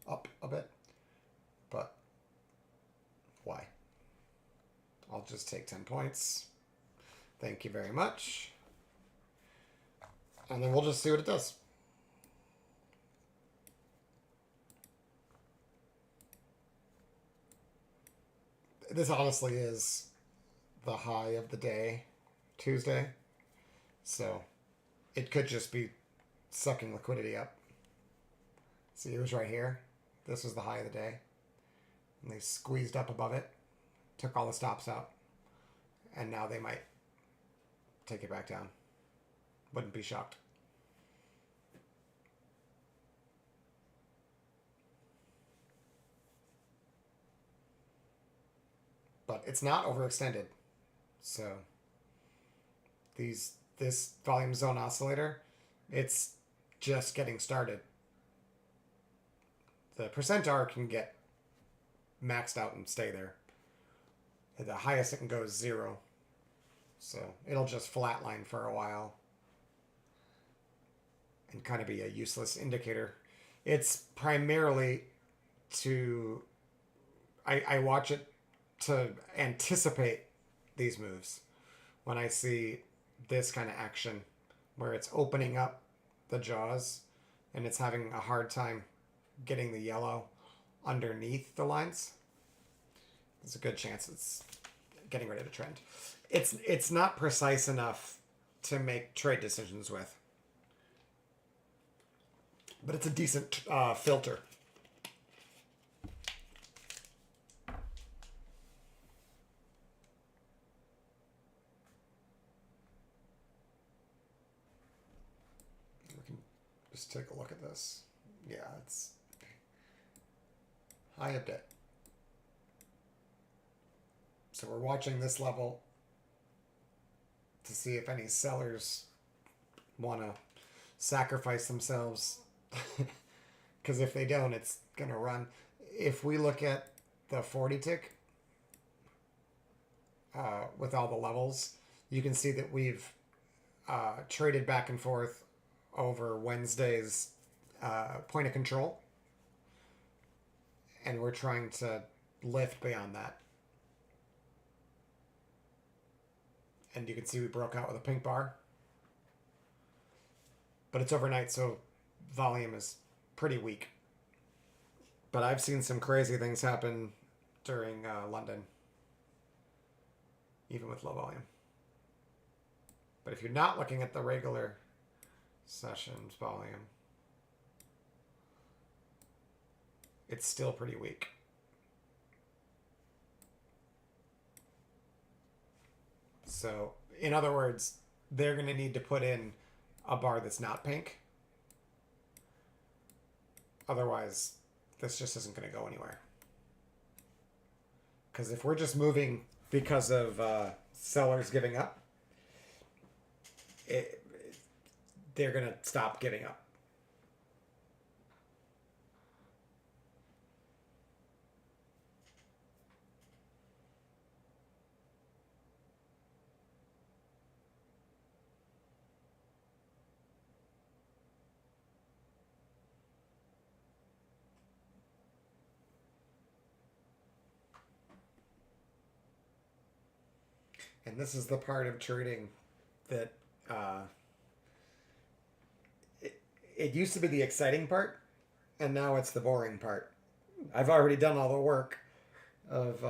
up a bit, but why? I'll just take 10 points. Thank you very much. And then we'll just see what it does. This honestly is the high of the day, Tuesday. So it could just be sucking liquidity up. See, it was right here. This was the high of the day. And they squeezed up above it, took all the stops out. And now they might take it back down. Wouldn't be shocked. But it's not overextended. So this volume zone oscillator, it's just getting started. The percent R can get maxed out and stay there. The highest it can go is 0. So it'll just flatline for a while and kind of be a useless indicator. It's primarily to I watch it to anticipate these moves when I see this kind of action where it's opening up the jaws and it's having a hard time getting the yellow underneath the lines. There's a good chance it's getting ready to trend. It's not precise enough to make trade decisions with, but it's a decent filter. We can just take a look at this. Yeah, it's high a bit. So we're watching this level to see if any sellers want to sacrifice themselves. Because if they don't, it's going to run. If we look at the 40 tick with all the levels, you can see that we've traded back and forth over Wednesday's point of control. And we're trying to lift beyond that. And you can see we broke out with a pink bar. But it's overnight, so volume is pretty weak. But I've seen some crazy things happen during London, even with low volume. But if you're not looking at the regular sessions volume, it's still pretty weak. So, in other words, they're going to need to put in a bar that's not pink. Otherwise, this just isn't going to go anywhere. Because if we're just moving because of sellers giving up, they're going to stop giving up. And this is the part of trading that it used to be the exciting part, and now it's the boring part. I've already done all the work of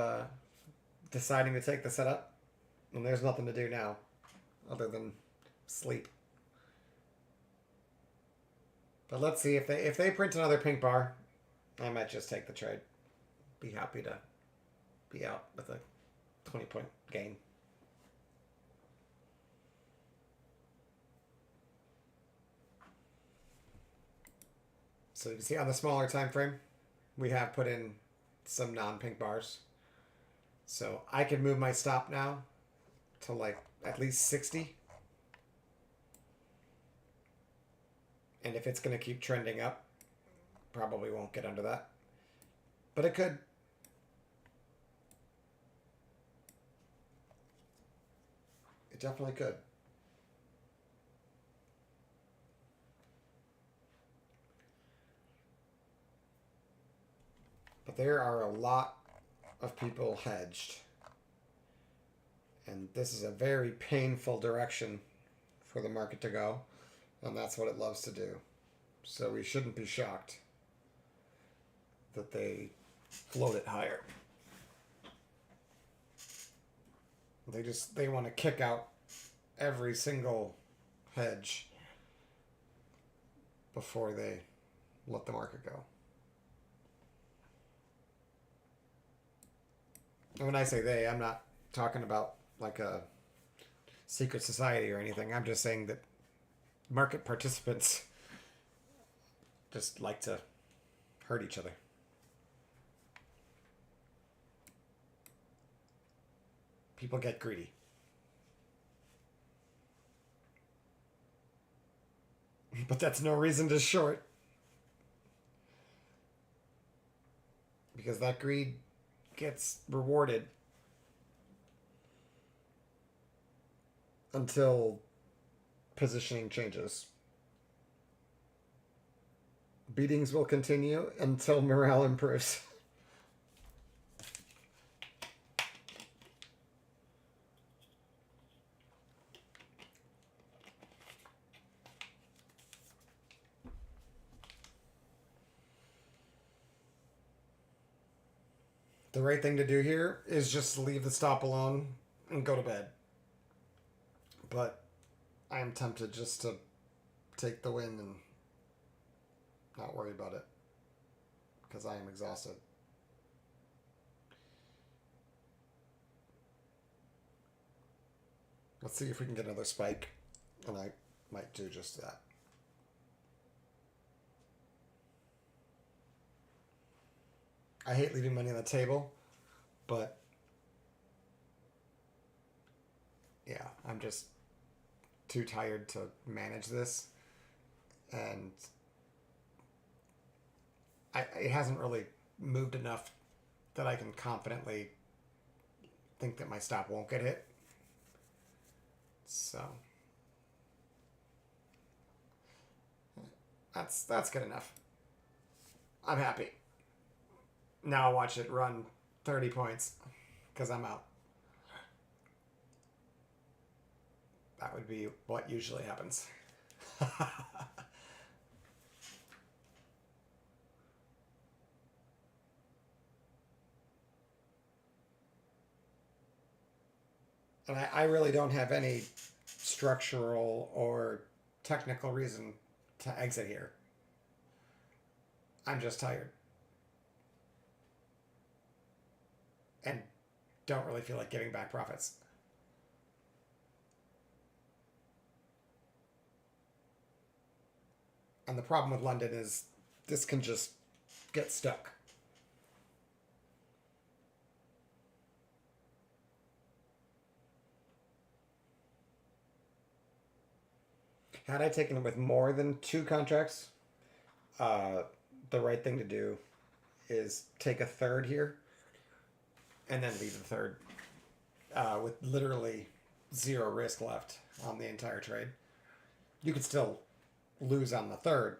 deciding to take the setup, and there's nothing to do now other than sleep. But let's see if they print another pink bar, I might just take the trade. Be happy to be out with a 20-point gain. So you can see on the smaller time frame, we have put in some non-pink bars. So I can move my stop now to like at least 60. And if it's going to keep trending up, probably won't get under that. But it could. It definitely could. But there are a lot of people hedged. And this is a very painful direction for the market to go. And that's what it loves to do. So we shouldn't be shocked that they float it higher. They want to kick out every single hedge before they let the market go. And when I say they, I'm not talking about like a secret society or anything. I'm just saying that market participants just like to hurt each other. People get greedy. But that's no reason to short. Because that greed gets rewarded until positioning changes. Beatings will continue until morale improves. The right thing to do here is just leave the stop alone and go to bed. But I am tempted just to take the win and not worry about it because I am exhausted. Let's see if we can get another spike, and I might do just that. I hate leaving money on the table, but yeah, I'm just too tired to manage this, and it hasn't really moved enough that I can confidently think that my stop won't get hit. So that's good enough. I'm happy. Now I'll watch it run 30 points because I'm out. That would be what usually happens. And I really don't have any structural or technical reason to exit here. I'm just tired. And don't really feel like giving back profits. And the problem with London is this can just get stuck. Had I taken it with more than 2 contracts, the right thing to do is take a third here and then leave the third with literally 0 risk left on the entire trade. You could still lose on the third,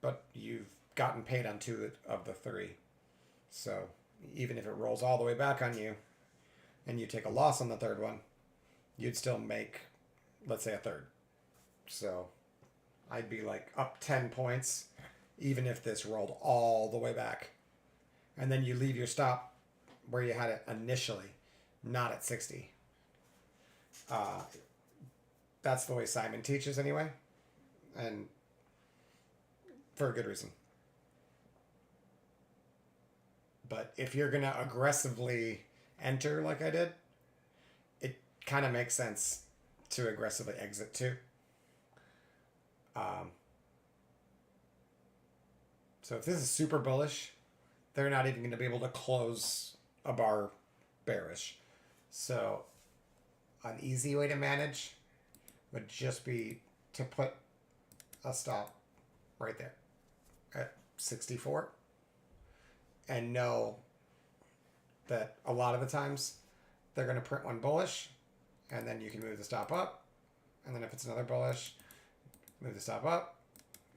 but you've gotten paid on 2 of the 3. So even if it rolls all the way back on you and you take a loss on the third one, you'd still make, let's say, a third. So I'd be like up 10 points, even if this rolled all the way back. And then you leave your stop where you had it initially, not at 60. That's the way Simon teaches anyway. And for a good reason. But if you're going to aggressively enter like I did, it kind of makes sense to aggressively exit too. So if this is super bullish, they're not even going to be able to close a bar bearish. So an easy way to manage would just be to put a stop right there at 64 and know that a lot of the times they're going to print one bullish and then you can move the stop up, and then if it's another bullish, move the stop up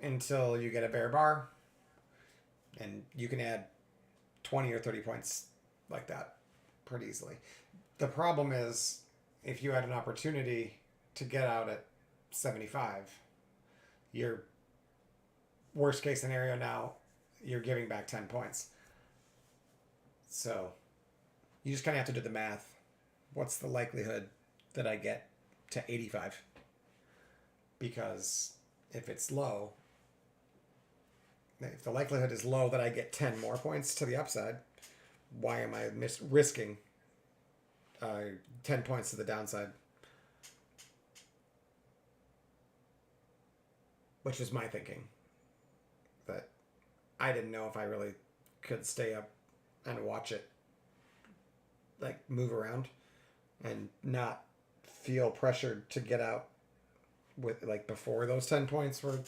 until you get a bear bar, and you can add 20 or 30 points like that pretty easily. The problem is if you had an opportunity to get out at 75, your worst case scenario now, you're giving back 10 points. So you just kind of have to do the math. What's the likelihood that I get to 85? Because if it's low, if the likelihood is low that I get 10 more points to the upside, why am I risking 10 points to the downside? Which is my thinking. That I didn't know if I really could stay up and watch it like move around and not feel pressured to get out with like before those 10 points were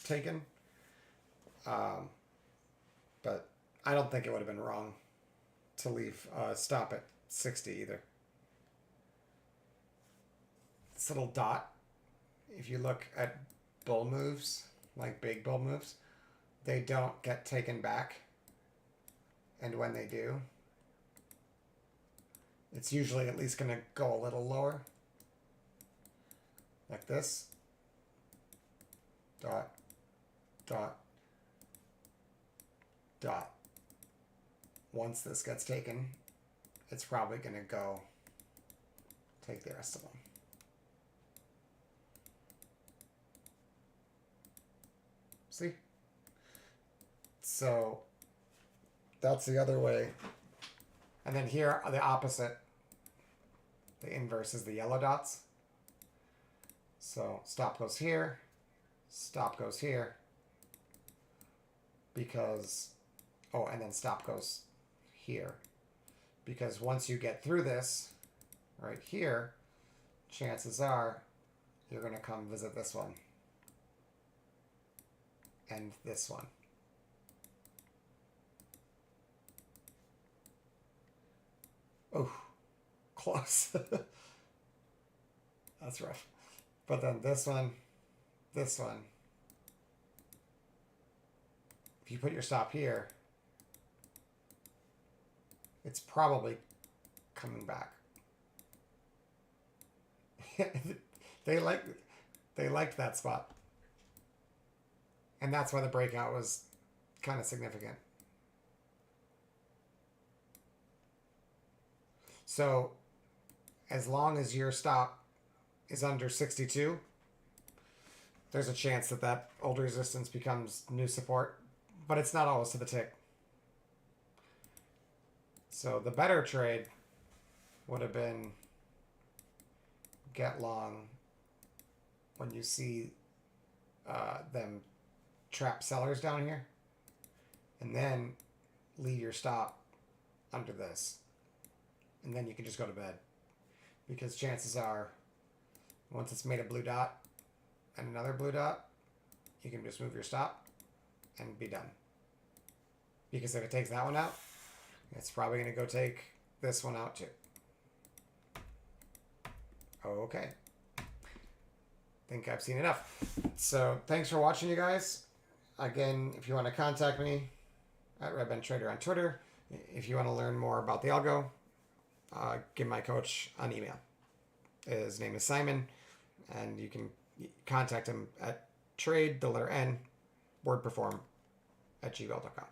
taken. But I don't think it would have been wrong to leave stop at 60 either. This little dot, if you look at bull moves, like big bull moves, they don't get taken back. And when they do, it's usually at least going to go a little lower. Like this. Dot, dot, dot. Once this gets taken, it's probably going to go take the rest of them. See? So that's the other way. And then here, the opposite. The inverse is the yellow dots. So stop goes here. Stop goes here. Because, oh, and then stop goes here. Because once you get through this, right here, chances are you're going to come visit this one. And this one. Oh, close. That's rough. But then this one. If you put your stop here, it's probably coming back. They liked that spot. And that's why the breakout was kind of significant. So as long as your stop is under 62, there's a chance that that old resistance becomes new support, but it's not always to the tick. So the better trade would have been get long when you see them trap sellers down here, and then leave your stop under this, and then you can just go to bed, because chances are once it's made a blue dot and another blue dot, you can just move your stop and be done. Because if it takes that one out, it's probably going to go take this one out too. Okay. Think I've seen enough. So thanks for watching, you guys. Again, if you want to contact me at Redband Trader on Twitter, if you want to learn more about the algo, give my coach an email. His name is Simon, and you can contact him at trade, the letter N, wordperform @gmail.com.